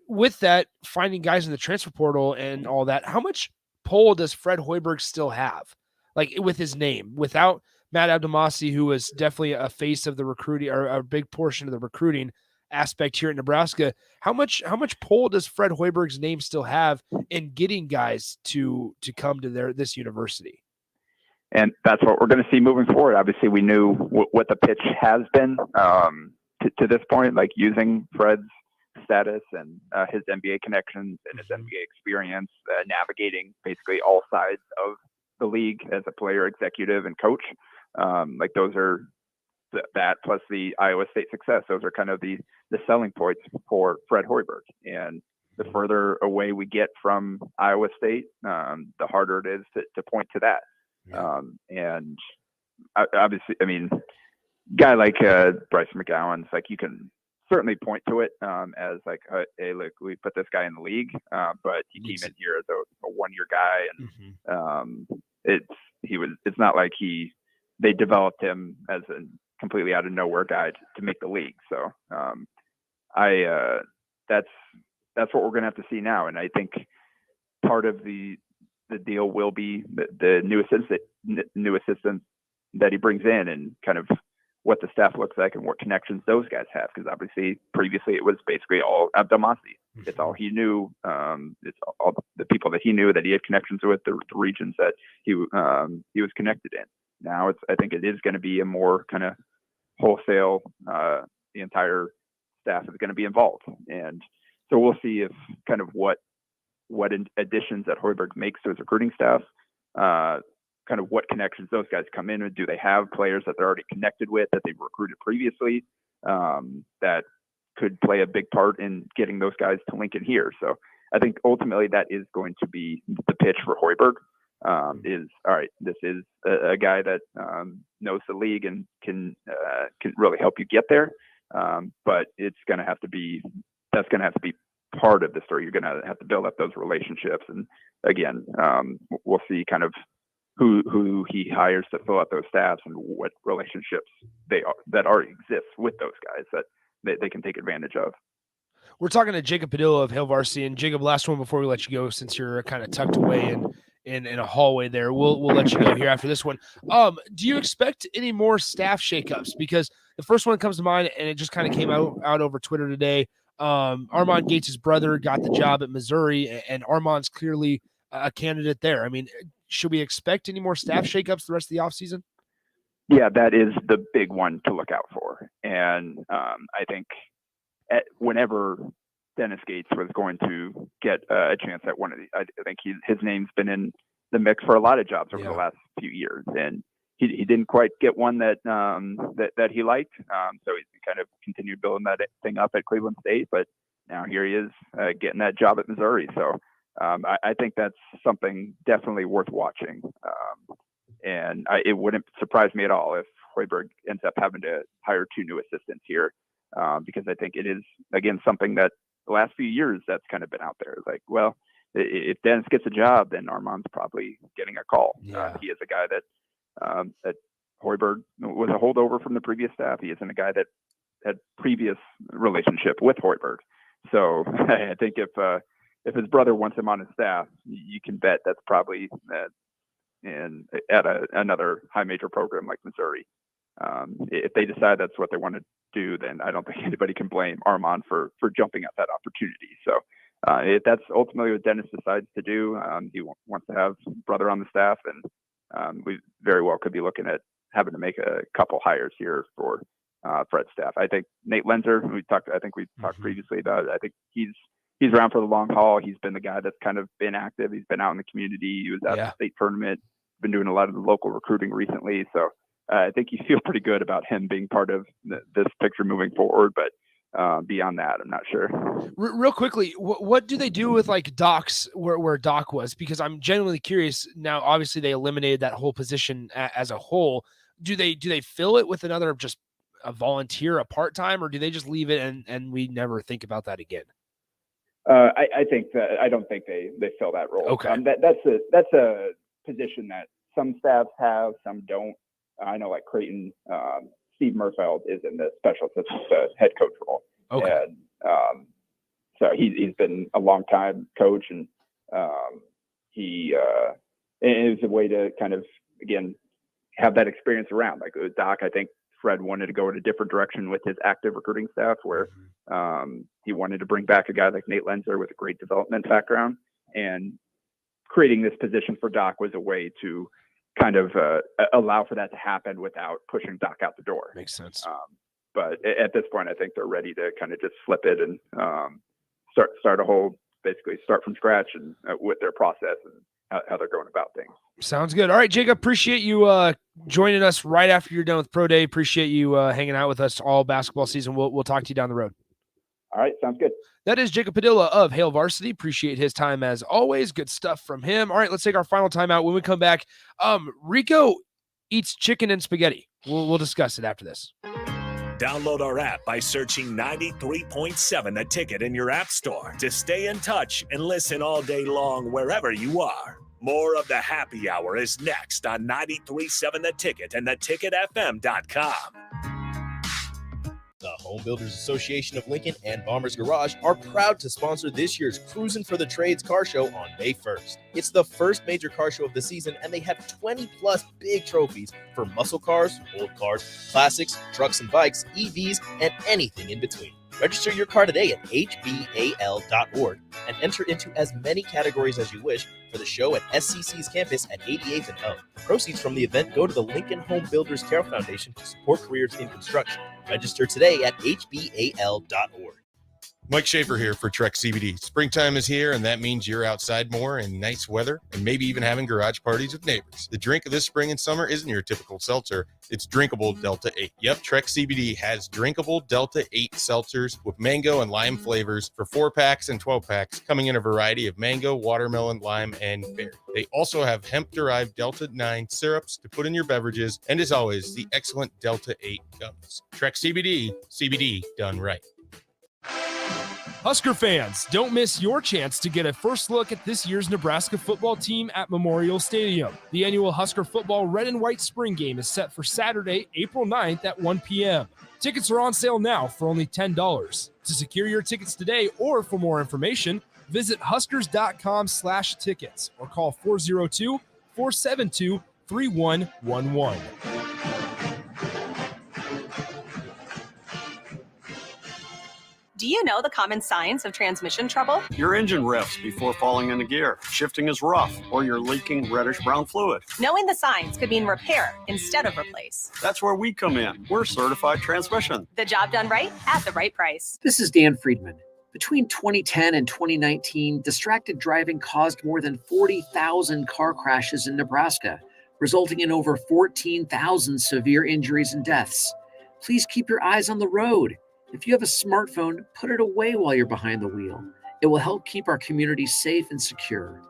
Speaker 4: with that, finding guys in the transfer portal and all that, how much pull does Fred Hoiberg still have, like, with his name, without Matt Abdelmassih, who was definitely a face of the recruiting, or a big portion of the recruiting aspect here at Nebraska? How much pull does Fred Hoiberg's name still have in getting guys to come to this university?
Speaker 18: And that's what we're going to see moving forward. Obviously, we knew what the pitch has been to this point, like using Fred's status and his NBA connections and his NBA experience, navigating basically all sides of the league as a player, executive, and coach. Like, those are that plus the Iowa State success. Those are kind of the selling points for Fred Hoiberg. And the further away we get from Iowa State, the harder it is to point to that. And obviously, I mean, guy like Bryson McGowan's, like, you can certainly point to it as like, hey, look, we put this guy in the league, but he came in here as a one-year guy, and it's not like they developed him as a completely out of nowhere guy to make the league. So that's what we're going to have to see now. And I think part of the deal will be the new assistant that he brings in, and kind of what the staff looks like and what connections those guys have. Because obviously previously it was basically all Abdelmassih. It's all he knew. It's all the people that he knew, that he had connections with, the regions that he was connected in. Now I think it is going to be a more kind of wholesale, the entire staff is going to be involved. And so we'll see if kind of what additions that Hoiberg makes to his recruiting staff, kind of what connections those guys come in with. Do they have players that they're already connected with, that they've recruited previously, that could play a big part in getting those guys to Lincoln here? So I think ultimately that is going to be the pitch for Hoiberg. Is, all right, this is a guy that knows the league and can really help you get there. But that's going to have to be part of the story. You're going to have to build up those relationships. And again, we'll see kind of who he hires to fill out those staffs, and what relationships that already exist with those guys that they can take advantage of.
Speaker 4: We're talking to Jacob Padilla of Hail Varsity. And Jacob, last one before we let you go, since you're kind of tucked away in a hallway there, we'll let you go here after this one. Do you expect any more staff shakeups? Because the first one that comes to mind, and it just kind of came out over Twitter today, Armand Gates' brother got the job at Missouri, and Armand's clearly a candidate there. I mean, should we expect any more staff shakeups the rest of the offseason?
Speaker 18: Yeah, that is the big one to look out for. And I think whenever Dennis Gates was going to get a chance at one of these, I think his name's been in the mix for a lot of jobs over the last few years, and he didn't quite get one that he liked. So he kind of continued building that thing up at Cleveland State, but now here he is getting that job at Missouri. So I think that's something definitely worth watching. And it wouldn't surprise me at all if Hoiberg ends up having to hire two new assistants here, because I think it is, again, something that the last few years that's kind of been out there. Like, well, if Dennis gets a job, then Armand's probably getting a call. He is a guy that Hoiberg was a holdover from the previous staff. He isn't a guy that had previous relationship with Hoiberg. So I think if his brother wants him on his staff, you can bet that's probably at another high major program like Missouri. If they decide that's what they want to do, then I don't think anybody can blame Armand for jumping at that opportunity. So if that's ultimately what Dennis decides to do, he wants to have brother on the staff, and we very well could be looking at having to make a couple hires here for Fred's staff. I think Nate Lenzer, we talked previously about it. I think he's around for the long haul. He's been the guy that's kind of been active. He's been out in the community. He was at the state tournament, been doing a lot of the local recruiting recently. So I think you feel pretty good about him being part of this picture moving forward. But beyond that, I'm not sure.
Speaker 4: Real quickly, what do they do with like Doc's where Doc was? Because I'm genuinely curious. Now, obviously, they eliminated that whole position as a whole. Do they fill it with another just a volunteer, a part-time, or do they just leave it and we never think about that again?
Speaker 18: I think that I don't think they fill that role.
Speaker 4: Okay.
Speaker 18: That's a position that some staffs have, some don't. I know like Creighton, Steve Murfeld is in the special assistant head coach role.
Speaker 4: Okay.
Speaker 18: And so he's been a long time coach, and it is a way to kind of, again, have that experience around. Like with Doc, I think Fred wanted to go in a different direction with his active recruiting staff, where he wanted to bring back a guy like Nate Lenzer with a great development background, and creating this position for Doc was a way to kind of allow for that to happen without pushing Doc out the door.
Speaker 4: Makes sense.
Speaker 18: But at this point, I think they're ready to kind of just flip it and start from scratch and with their process and how they're going about things.
Speaker 4: Sounds good. All right, Jacob, appreciate you joining us right after you're done with Pro Day. Appreciate you hanging out with us all basketball season. We'll talk to you down the road.
Speaker 18: All right, sounds good.
Speaker 4: That is Jacob Padilla of Hale Varsity. Appreciate his time as always. Good stuff from him. All right, let's take our final timeout. When we come back, Rico eats chicken and spaghetti. We'll discuss it after this.
Speaker 2: Download our app by searching 93.7 The Ticket in your app store to stay in touch and listen all day long wherever you are. More of the happy hour is next on 93.7 The Ticket and theticketfm.com.
Speaker 6: The Home Builders Association of Lincoln and Bombers Garage are proud to sponsor this year's Cruisin' for the Trades car show on May 1st. It's the first major car show of the season, and they have 20-plus big trophies for muscle cars, old cars, classics, trucks and bikes, EVs, and anything in between. Register your car today at hbal.org and enter into as many categories as you wish for the show at SCC's campus at 88th and O. Proceeds from the event go to the Lincoln Home Builders Care Foundation to support careers in construction. Register today at hbal.org.
Speaker 19: Mike Schaefer here for Trek CBD. Springtime is here, and that means you're outside more in nice weather and maybe even having garage parties with neighbors. The drink of this spring and summer isn't your typical seltzer. It's drinkable Delta 8. Yep, Trek CBD has drinkable Delta 8 seltzers with mango and lime flavors for 4-packs and 12-packs, coming in a variety of mango, watermelon, lime, and berry. They also have hemp-derived Delta 9 syrups to put in your beverages, and as always, the excellent Delta 8 gummies. Trek CBD, CBD done right.
Speaker 17: Husker fans, don't miss your chance to get a first look at this year's Nebraska football team at Memorial Stadium. The annual Husker football red and white spring game is set for Saturday, April 9th at 1 p.m. Tickets are on sale now for only $10. To secure your tickets today or for more information, visit huskers.com/tickets or call 402-472-3111.
Speaker 20: Do you know the common signs of transmission trouble?
Speaker 21: Your engine revs before falling into gear, shifting is rough, or you're leaking reddish-brown fluid.
Speaker 20: Knowing the signs could mean repair instead of replace.
Speaker 21: That's where we come in. We're Certified Transmission.
Speaker 20: The job done right at the right price.
Speaker 11: This is Dan Friedman. Between 2010 and 2019, distracted driving caused more than 40,000 car crashes in Nebraska, resulting in over 14,000 severe injuries and deaths. Please keep your eyes on the road. If you have a smartphone, put it away while you're behind the wheel. It will help keep our community safe and secure.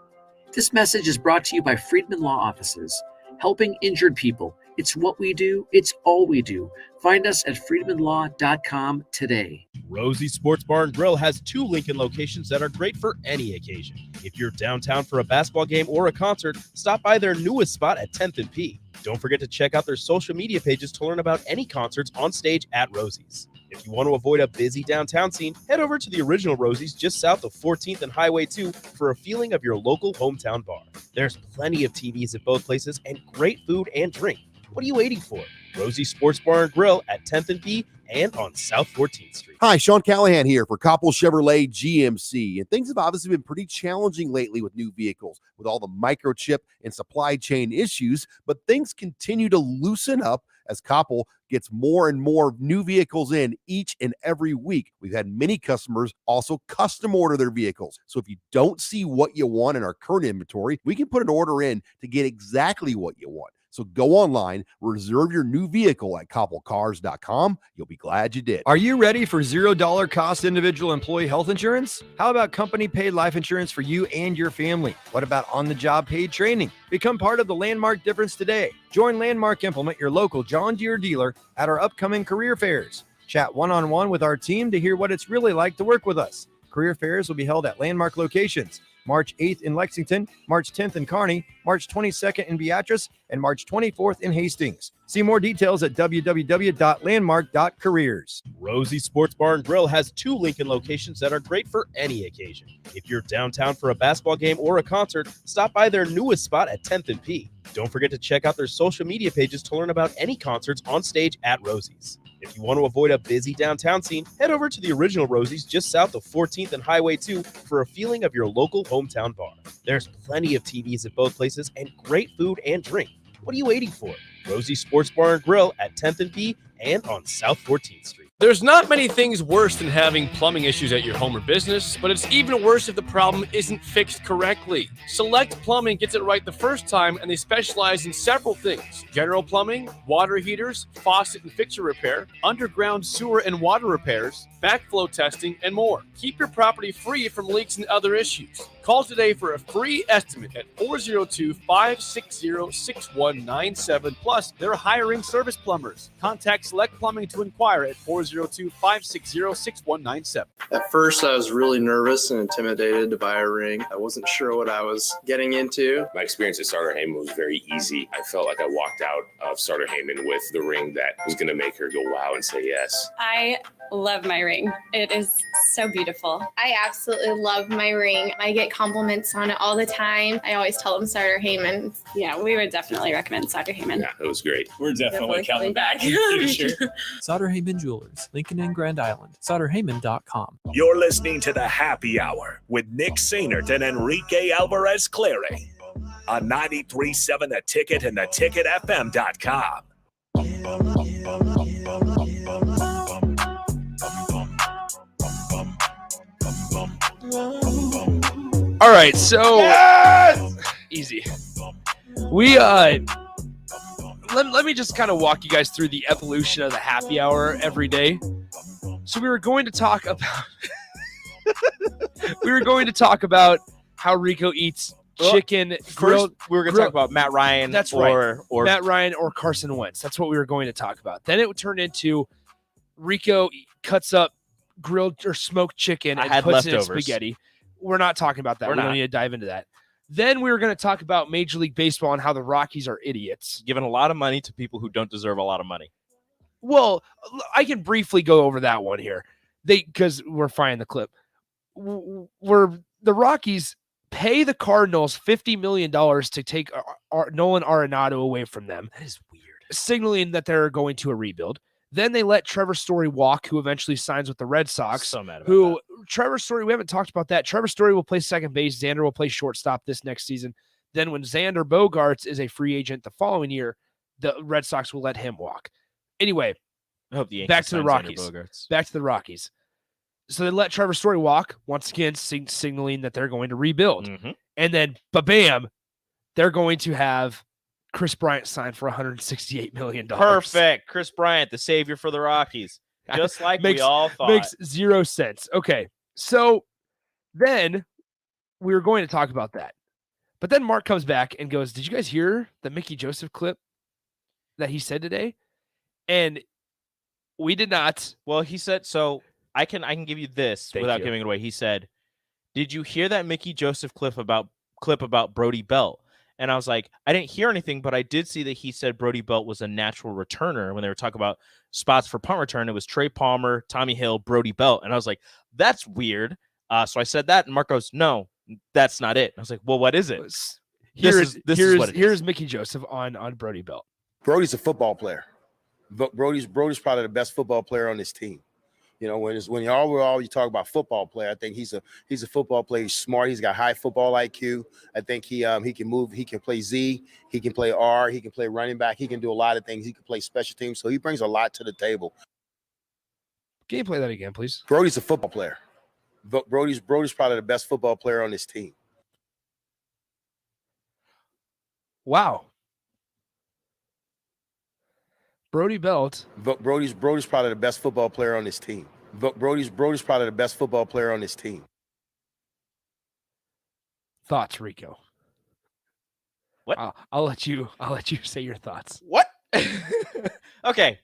Speaker 11: This message is brought to you by Friedman Law Offices, helping injured people. It's what we do. It's all we do. Find us at friedmanlaw.com today.
Speaker 6: Rosie Sports Bar and Grill has 2 Lincoln locations that are great for any occasion. If you're downtown for a basketball game or a concert, stop by their newest spot at 10th and P. Don't forget to check out their social media pages to learn about any concerts on stage at Rosie's. If you want to avoid a busy downtown scene, head over to the original Rosie's just south of 14th and Highway 2 for a feeling of your local hometown bar. There's plenty of TVs at both places and great food and drink. What are you waiting for? Rosie Sports Bar and Grill at 10th and B and on South 14th Street.
Speaker 3: Hi, Sean Callahan here for Koppel Chevrolet GMC. And things have obviously been pretty challenging lately with new vehicles, with all the microchip and supply chain issues, but things continue to loosen up as Koppel gets more and more new vehicles in each and every week. We've had many customers also custom order their vehicles. So if you don't see what you want in our current inventory, we can put an order in to get exactly what you want. So go online, reserve your new vehicle at koppelcars.com. You'll be glad you did.
Speaker 22: Are you ready for $0 cost individual employee health insurance? How about company paid life insurance for you and your family? What about on-the-job paid training? Become part of the Landmark difference today. Join Landmark Implement, your local John Deere dealer, at our upcoming career fairs. Chat one-on-one with our team to hear what it's really like to work with us. Career fairs will be held at Landmark locations. March 8th in Lexington, March 10th in Kearney, March 22nd in Beatrice, and March 24th in Hastings. See more details at www.landmark.careers.
Speaker 6: Rosie Sports Bar and Grill has 2 Lincoln locations that are great for any occasion. If you're downtown for a basketball game or a concert, stop by their newest spot at 10th and P. Don't forget to check out their social media pages to learn about any concerts on stage at Rosie's. If you want to avoid a busy downtown scene, head over to the original Rosie's just south of 14th and Highway 2 for a feeling of your local hometown bar. There's plenty of TVs at both places and great food and drink. What are you waiting for? Rosie Sports Bar and Grill at 10th and B and on South 14th Street.
Speaker 23: There's not many things worse than having plumbing issues at your home or business, but it's even worse if the problem isn't fixed correctly. Select Plumbing gets it right the first time, and they specialize in several things: general plumbing, water heaters, faucet and fixture repair, underground sewer and water repairs, backflow testing, and more. Keep your property free from leaks and other issues. Call today for a free estimate at 402-560-6197. Plus, they're hiring service plumbers. Contact Select Plumbing to inquire at 402-560-6197.
Speaker 24: At first, I was really nervous and intimidated to buy a ring. I wasn't sure what I was getting into.
Speaker 25: My experience at Starter Heyman was very easy. I felt like I walked out of Starter Heyman with the ring that was going to make her go wow and say yes.
Speaker 26: I love my ring. It is so beautiful. I absolutely love my ring. I get compliments on it all the time. I always tell them Starter Heyman. Yeah, we would definitely recommend Starter Heyman.
Speaker 25: Yeah, it was great.
Speaker 27: We're definitely coming back in the future. Sauter Heyman Jewelers, Lincoln and Grand Island. SauterHeyman.com.
Speaker 2: You're listening to the Happy Hour with Nick Sainert and Enrique Alvarez Clary on 93.7 The Ticket and theticketfm.com.
Speaker 4: All right, so easy. We let me just kind of walk you guys through the evolution of the happy hour every day. So we were going to talk about how Rico eats chicken grilled.
Speaker 6: First, we were going to talk about Matt Ryan.
Speaker 4: That's right. Or Matt Ryan or Carson Wentz. That's what we were going to talk about. Then it would turn into Rico cuts up grilled or smoked chicken and puts it in spaghetti. We're not talking about that. We don't need to dive into that. Then we were going to talk about Major League Baseball and how the Rockies are idiots.
Speaker 6: Giving a lot of money to people who don't deserve a lot of money.
Speaker 4: Well, I can briefly go over that one here. Because we're finding the clip. Where the Rockies pay the Cardinals $50 million to take Nolan Arenado away from them.
Speaker 6: That is weird.
Speaker 4: Signaling that they're going to a rebuild. Then they let Trevor Story walk, who eventually signs with the Red Sox.
Speaker 6: So mad about that.
Speaker 4: Trevor Story, we haven't talked about that. Trevor Story will play second base. Xander will play shortstop this next season. Then when Xander Bogaerts is a free agent the following year, the Red Sox will let him walk. Anyway,
Speaker 6: I hope the Yankees
Speaker 4: back to the Rockies. So they let Trevor Story walk, once again signaling that they're going to rebuild.
Speaker 6: Mm-hmm.
Speaker 4: And then, bam, they're going to have Chris Bryant signed for $168 million.
Speaker 6: Perfect. Chris Bryant, the savior for the Rockies. Just like we all thought.
Speaker 4: Makes zero sense. Okay. So then we were going to talk about that. But then Mark comes back and goes, did you guys hear the Mickey Joseph clip that he said today? And we did not.
Speaker 6: Well, he said, so I can give you this without giving it away. He said, did you hear that Mickey Joseph clip about Brody Belt? And I was like, I didn't hear anything, but I did see that he said Brody Belt was a natural returner. When they were talking about spots for punt return, it was Trey Palmer, Tommy Hill, Brody Belt. And I was like, that's weird. So I said that, and Mark goes, no, that's not it. I was like, well, what is it?
Speaker 4: Here's Mickey Joseph on Brody Belt.
Speaker 28: Brody's a football player.
Speaker 1: Brody's probably the best football player on this team. You know, when you talk about football player, I think he's a football player. He's smart. He's got high football IQ. I think he can move. He can play Z. He can play R. He can play running back. He can do a lot of things. He can play special teams. So he brings a lot to the table.
Speaker 4: Can you play that again, please?
Speaker 1: Brody's a football player. Brody's probably the best football player on this team.
Speaker 4: Wow. Brody Belt.
Speaker 1: Brody's probably the best football player on this team. Brody's probably the best football player on this team.
Speaker 4: Thoughts, Rico?
Speaker 6: What?
Speaker 4: I'll let you say your thoughts.
Speaker 6: What? Okay.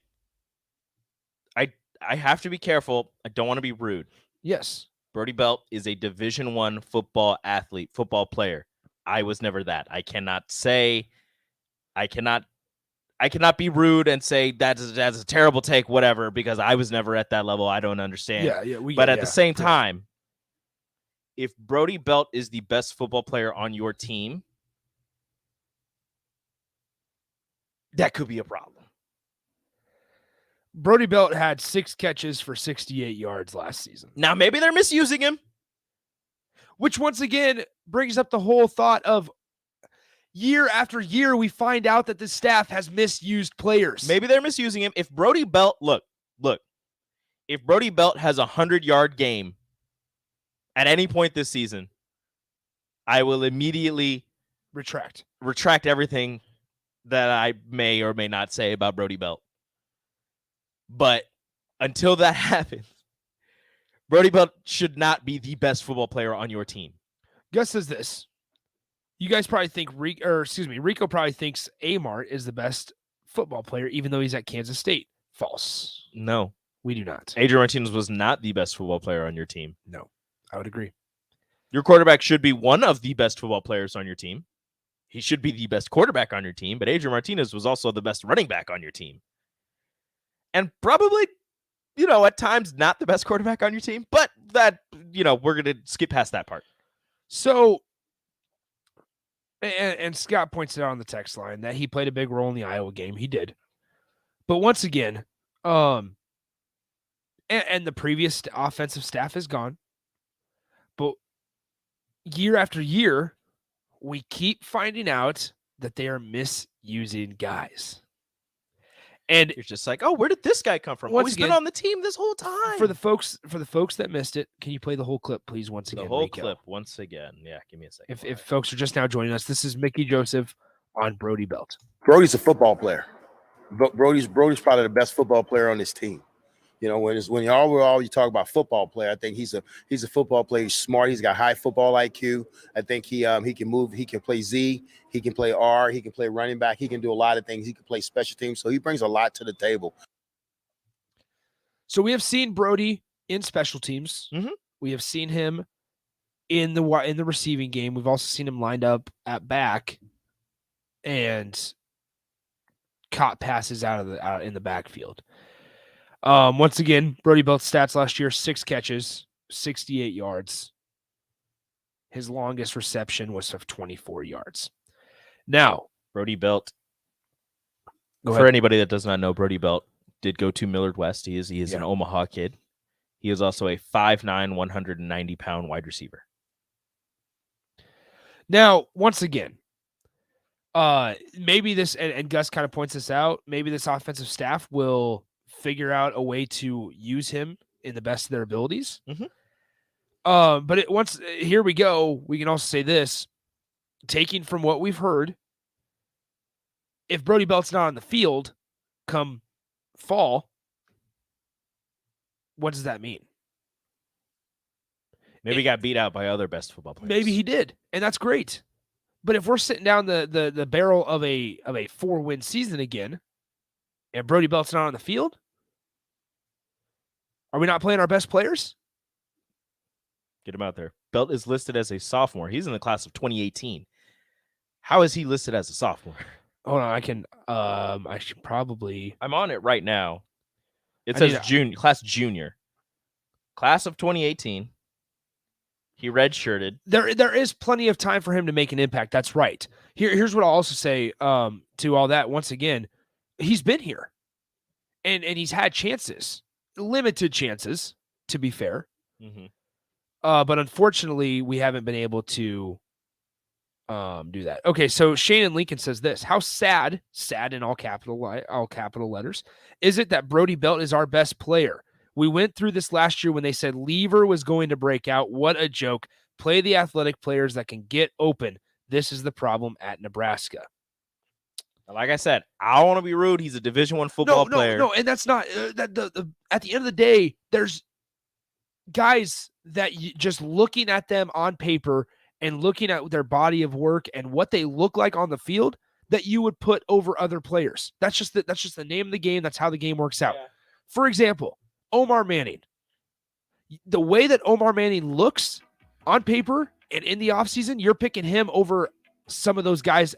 Speaker 6: I have to be careful. I don't want to be rude.
Speaker 4: Yes.
Speaker 6: Brody Belt is a Division I football athlete, football player. I was never that. I cannot be rude and say that's a terrible take, whatever, because I was never at that level. I don't understand.
Speaker 4: Yeah.
Speaker 6: But at the same time, if Brody Belt is the best football player on your team, that could be a problem.
Speaker 4: Brody Belt had 6 catches for 68 yards last season.
Speaker 6: Now, maybe they're misusing him.
Speaker 4: Which, once again, brings up the whole thought of year after year, we find out that the staff has misused players.
Speaker 6: Maybe they're misusing him. If Brody Belt, look, if Brody Belt has a 100-yard game at any point this season, I will immediately
Speaker 4: retract
Speaker 6: everything that I may or may not say about Brody Belt. But until that happens, Brody Belt should not be the best football player on your team.
Speaker 4: Gus says this. You guys probably think Rico probably thinks Amart is the best football player, even though he's at Kansas State. False.
Speaker 6: No,
Speaker 4: we do not.
Speaker 6: Adrian Martinez was not the best football player on your team.
Speaker 4: No, I would agree.
Speaker 6: Your quarterback should be one of the best football players on your team. He should be the best quarterback on your team, but Adrian Martinez was also the best running back on your team. And probably, at times not the best quarterback on your team, but that, we're going to skip past that part.
Speaker 4: So, and Scott points it out on the text line that he played a big role in the Iowa game. He did. But once again, and the previous offensive staff is gone. But year after year, we keep finding out that they are misusing guys. And
Speaker 6: you're just like, oh, where did this guy come from? He's been on the team this whole time.
Speaker 4: For the folks that missed it, can you play the whole clip, please, once again?
Speaker 6: The whole
Speaker 4: Rico?
Speaker 6: clip once again. Yeah, give me a second.
Speaker 4: If folks are just now joining us, this is Mickey Joseph on Brody Belt.
Speaker 1: Brody's a football player. Brody's probably the best football player on this team. When you talk about football player, I think he's a football player. He's smart. He's got high football IQ. I think he can move. He can play Z. He can play R. He can play running back. He can do a lot of things. He can play special teams. So he brings a lot to the table.
Speaker 4: So we have seen Brody in special teams.
Speaker 6: Mm-hmm.
Speaker 4: We have seen him in the receiving game. We've also seen him lined up at back and caught passes out in the backfield. Once again, Brody Belt's stats last year: 6 catches, 68 yards. His longest reception was of 24 yards. Now,
Speaker 6: Brody Belt.
Speaker 4: Go
Speaker 6: for
Speaker 4: ahead.
Speaker 6: anybody that does not know, Brody Belt did go to Millard West. He is an Omaha kid. He is also a 5'9", 190-pound wide receiver.
Speaker 4: Now, once again, maybe this, and Gus kind of points this out, maybe this offensive staff will figure out a way to use him in the best of their abilities.
Speaker 6: Mm-hmm.
Speaker 4: But here we go. We can also say this, taking from what we've heard, if Brody Belt's not on the field come fall, what does that mean?
Speaker 6: Maybe he got beat out by other best football players.
Speaker 4: Maybe he did, and that's great. But if we're sitting down the barrel of a 4-win season again, and Brody Belt's not on the field, are we not playing our best players?
Speaker 6: Get him out there. Belt is listed as a sophomore. He's in the class of 2018. How is he listed as a sophomore?
Speaker 4: Hold on, I should probably.
Speaker 6: I'm on it right now. It says class junior. Class of 2018. He redshirted.
Speaker 4: There is plenty of time for him to make an impact. That's right. Here's what I'll also say to all that. Once again, he's been here. And he's had chances, limited chances, to be fair.
Speaker 6: Mm-hmm.
Speaker 4: But unfortunately, we haven't been able to do that. Okay, so Shane and Lincoln says this: how sad in all capital letters, is it that Brody Belt is our best player? We went through this last year when they said Lever was going to break out. What a joke. Play the athletic players that can get open. This is the problem at Nebraska.
Speaker 6: Like I said, I don't want to be rude. He's a Division I football player.
Speaker 4: No, and that's not at the end of the day, there's guys that just looking at them on paper and looking at their body of work and what they look like on the field that you would put over other players. That's just the name of the game. That's how the game works out. Yeah. For example, Omar Manning. The way that Omar Manning looks on paper and in the offseason, you're picking him over some of those guys,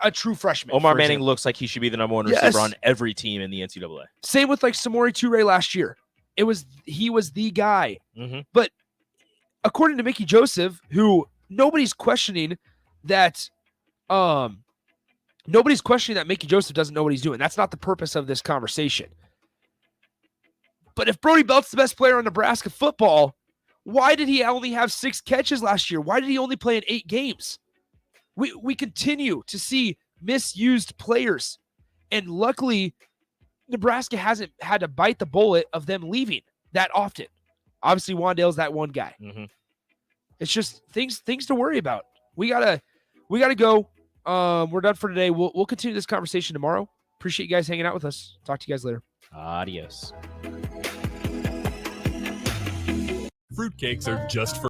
Speaker 4: a true freshman.
Speaker 6: Omar Manning looks like he should be the number one receiver on every team in the NCAA.
Speaker 4: Same with like Samori Toure last year. He was the guy.
Speaker 6: Mm-hmm.
Speaker 4: But according to Mickey Joseph, who nobody's questioning that Mickey Joseph doesn't know what he's doing. That's not the purpose of this conversation. But if Brody Belt's the best player in Nebraska football, why did he only have 6 catches last year? Why did he only play in 8 games? We continue to see misused players. And luckily, Nebraska hasn't had to bite the bullet of them leaving that often. Obviously, Wandale's that one guy.
Speaker 6: Mm-hmm.
Speaker 4: It's just things to worry about. We gotta go. We're done for today. We'll continue this conversation tomorrow. Appreciate you guys hanging out with us. Talk to you guys later.
Speaker 6: Adios.
Speaker 8: Fruitcakes are just for